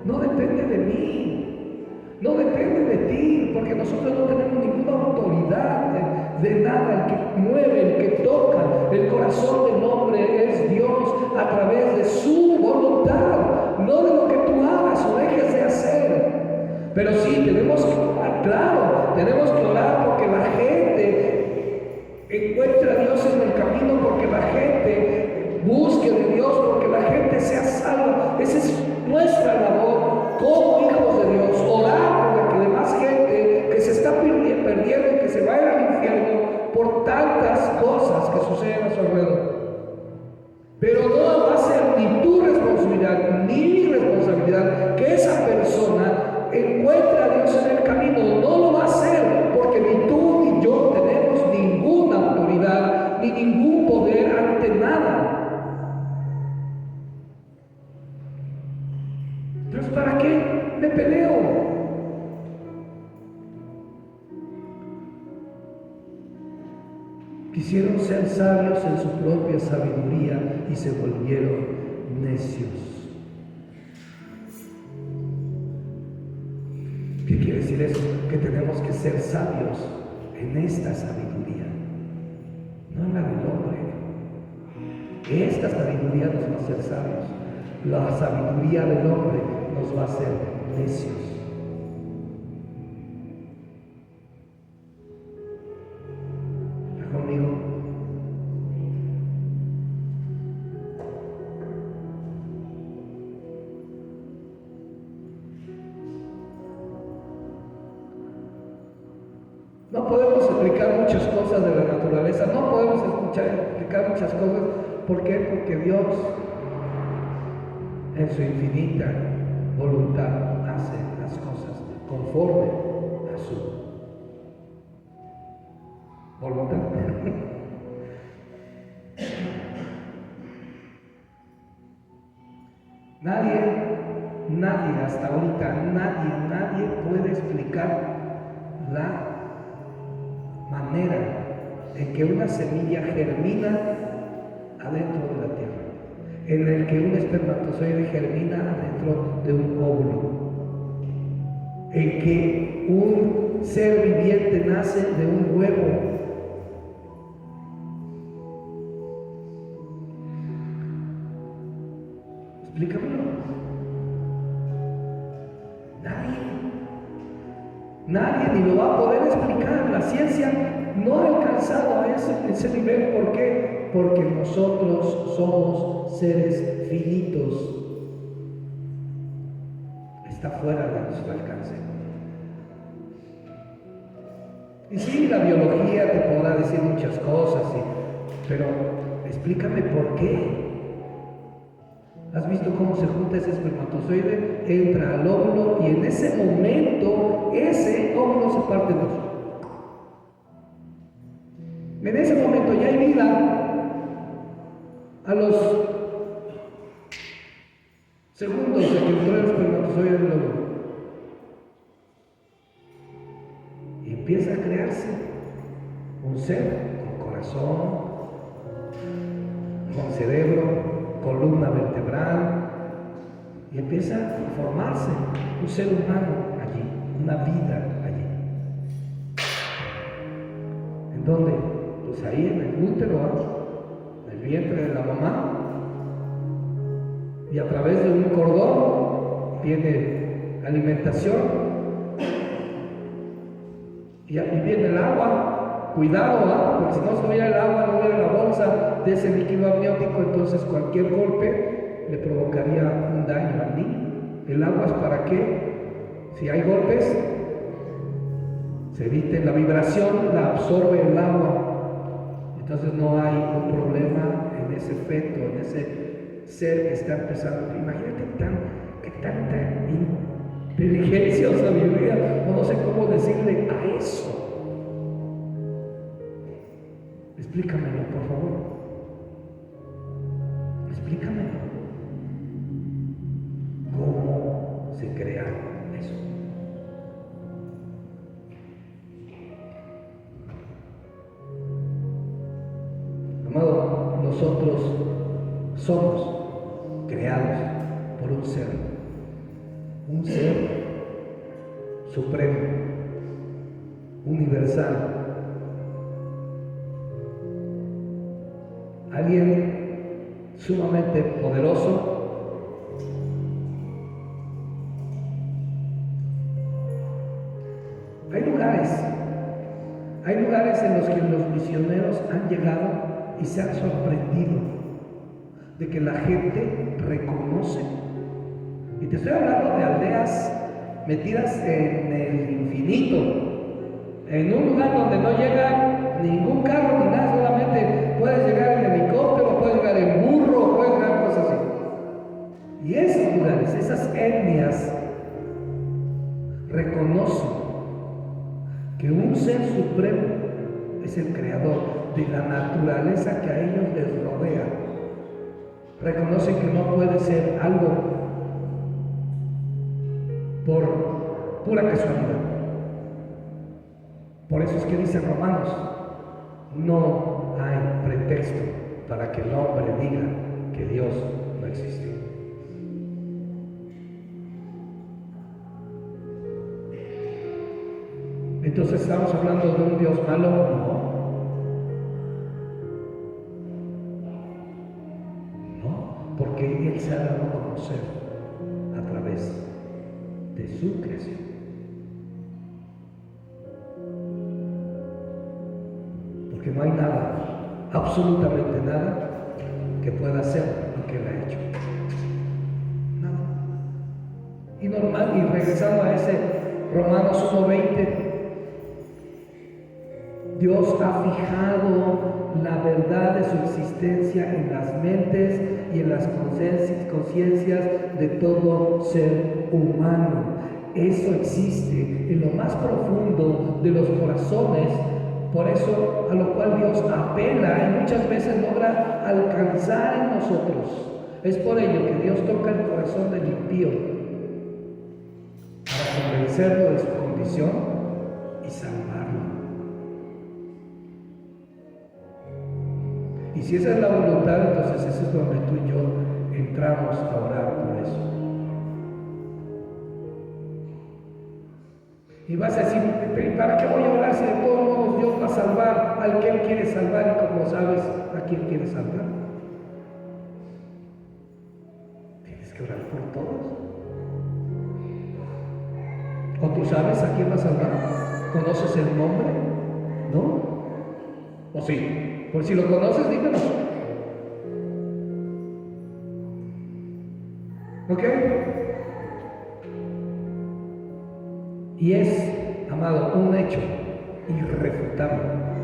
No depende de mí, no depende de ti, porque nosotros no tenemos ninguna autoridad de nada. El que mueve, el que toca el corazón del hombre es Dios a través de su voluntad, no de lo que tú hagas o dejes de hacer. Pero sí, tenemos que orar porque la gente encuentre a Dios en el camino, porque la gente busque de Dios, porque la gente sea salva. Esa es nuestra labor como hijos de Dios, orar por la que demás gente que se está perdiendo y que se va a ir al infierno por tantas cosas que suceden a su alrededor. Pero no va a ser ni tu responsabilidad ni mi responsabilidad que esa persona encuentre a Dios en el camino. No lo va a hacer porque ni tú ni yo tenemos ninguna autoridad ni ningún poder ante nada. Entonces, ¿para qué me peleo? Quisieron ser sabios en su propia sabiduría y se volvieron necios. ¿Qué quiere decir eso? Que tenemos que ser sabios en esta sabiduría, no en la del hombre. Esta sabiduría nos va a hacer sabios. La sabiduría del hombre nos va a hacer necios. ¿Está conmigo? No podemos explicar muchas cosas de la naturaleza, no podemos explicar muchas cosas. ¿Por qué? Porque Dios, en su infinita voluntad, hace las cosas conforme a su voluntad. Nadie hasta ahorita, nadie puede explicar la manera en que una semilla germina adentro de la tierra, en el que un espermatozoide germina adentro de un óvulo, en que un ser viviente nace de un huevo. Explícamelo. Nadie ni lo va a poder explicar. La ciencia no ha alcanzado a ese nivel. ¿Por qué? Porque nosotros somos seres finitos. Está fuera de nuestro alcance. Y sí, la biología te podrá decir muchas cosas, pero explícame por qué. ¿Has visto cómo se junta ese espermatozoide? Entra al óvulo y en ese momento ese óvulo se parte en dos. En ese momento ya hay vida. A los segundos de que entró el espermatozoide del óvulo y empieza a crearse un ser con corazón, con cerebro, columna vertebral, y empieza a formarse un ser humano allí, una vida allí. ¿En dónde? Pues ahí en el útero, en el vientre de la mamá, y a través de un cordón tiene alimentación, y aquí viene el agua. Cuidado, porque si no estuviera el agua, no hubiera la bolsa de ese líquido amniótico, entonces cualquier golpe le provocaría un daño al niño. El agua es para que, si hay golpes, se evite la vibración, la absorbe el agua, entonces no hay un problema en ese feto, en ese ser que está empezando. Imagínate que tanta inteligencia o sabiduría, o no sé cómo decirle a eso. Explícamelo, por favor. Explícamelo. ¿Cómo se crea eso? Amado, nosotros somos creados por un ser supremo, universal, alguien sumamente poderoso, hay lugares en los que los misioneros han llegado y se han sorprendido de que la gente reconoce. Y te estoy hablando de aldeas metidas en el infinito, en un lugar donde no llega ningún carro ni nada, solamente puedes llegar en helicóptero, puedes llegar en burro, puedes llegar en cosas así. Y esos lugares, esas etnias, reconocen que un ser supremo es el creador de la naturaleza que a ellos les rodea. Reconocen que no puede ser algo por pura casualidad. Por eso es que dice Romanos, no hay pretexto para que el hombre diga que Dios no existe. Entonces, ¿estamos hablando de un Dios malo? No, porque Él se ha dado a conocer a través de su creación. Porque no hay nada, absolutamente nada, que pueda hacer lo que Él ha hecho. Nada. Y normal, y regresando a ese Romanos 1:20, Dios ha fijado la verdad de su existencia en las mentes y en las conciencias de todo ser humano. Eso existe en lo más profundo de los corazones, por eso a lo cual Dios apela y muchas veces logra alcanzar en nosotros. Es por ello que Dios toca el corazón del impío para convencerlo de su condición y salvarlo. Y si esa es la voluntad, entonces ese es donde tú y yo entramos a orar por eso. Y vas a decir, ¿para qué voy a orar si de todos modos Dios va a salvar al que Él quiere salvar y como sabes a quién quiere salvar? Tienes que orar por todos. ¿O tú sabes a quién va a salvar? ¿Conoces el nombre? ¿No? ¿O sí? Por si lo conoces, dímelo. ¿Ok? Y es, amado, un hecho irrefutable,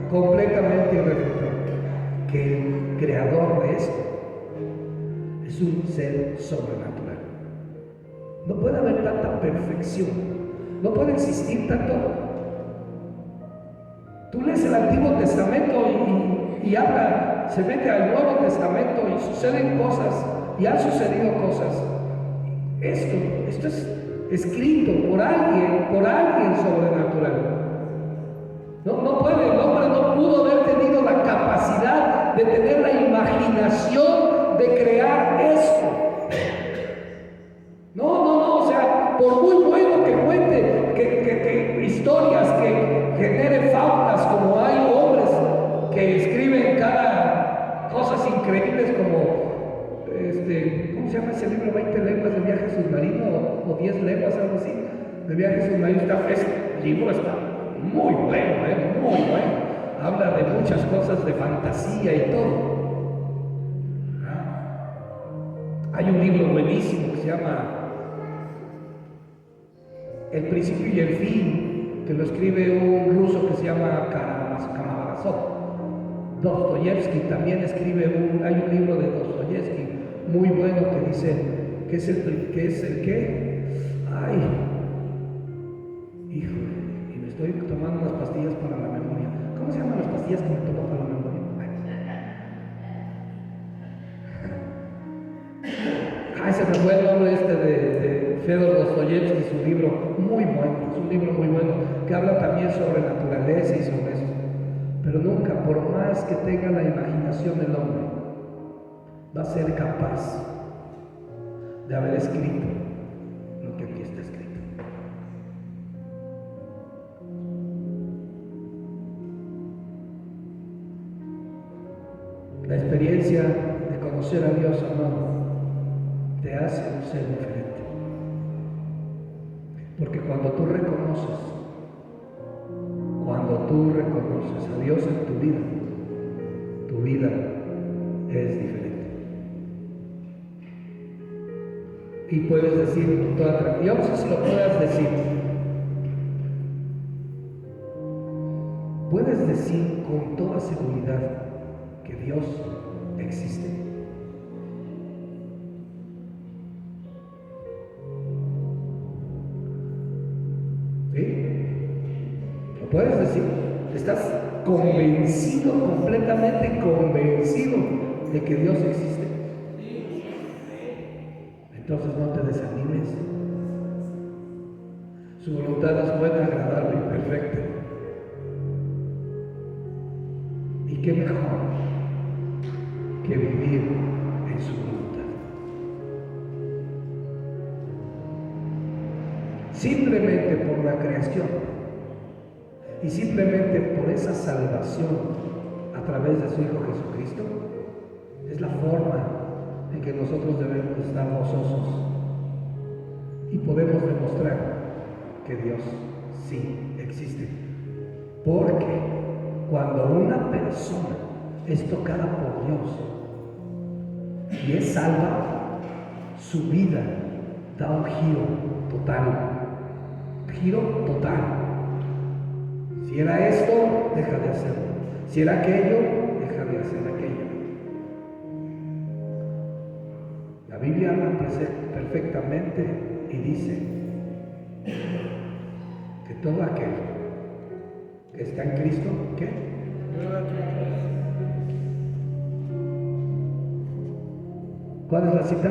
completamente irrefutable, que el creador de esto es un ser sobrenatural. No puede haber tanta perfección, no puede existir tanto. Tú lees el Antiguo Testamento y y habla, se mete al Nuevo Testamento y suceden cosas, y han sucedido cosas. Esto es escrito por alguien sobrenatural. No puede, el hombre no pudo haber tenido la capacidad de tener la imaginación de crear esto. No, o sea, por muy bueno que cuente, que historias, que genere fábulas, como hay hombres que escriben cada cosas increíbles como, ¿cómo se llama ese libro? 20 lenguas de viaje submarino o 10 lenguas, algo así, de viaje submarino. Ese libro está muy bueno, muy bueno. Habla de muchas cosas de fantasía y todo. Hay un libro buenísimo que se llama El principio y el fin, que lo escribe un ruso que se llama Karamazov. Dostoyevsky también escribe hay un libro de Dostoyevsky muy bueno que dice que es el que, híjole, y me estoy tomando unas pastillas para la memoria. ¿Cómo se llaman las pastillas que me tomo para la memoria? Se me fue el nombre de Fedor Dostoyevsky, su libro muy bueno, es un libro muy bueno que habla también sobre naturaleza y sobre eso. Pero nunca, por más que tenga la imaginación el hombre, va a ser capaz de haber escrito lo que aquí está escrito. La experiencia de conocer a Dios, amado, te hace un ser diferente. Porque cuando tú reconoces a Dios en tu vida es diferente. Y puedes decir con toda tranquilidad, yo no sé si lo puedas decir. Puedes decir con toda seguridad que Dios existe. ¿Sí? Lo puedes decir. Estás convencido, completamente convencido de que Dios existe. Entonces no te desanimes. Su voluntad es buena, agradable y perfecta. ¿Y qué mejor que vivir en su voluntad? Simplemente por la creación y simplemente por esa salvación a través de su Hijo Jesucristo, es la forma en que nosotros debemos estar gozosos y podemos demostrar que Dios sí existe. Porque cuando una persona es tocada por Dios y es salva, su vida da un giro total. Si era esto, deja de hacerlo. Si era aquello, deja de hacer aquello. La Biblia habla perfectamente y dice que todo aquel que está en Cristo, ¿qué? ¿Cuál es la cita?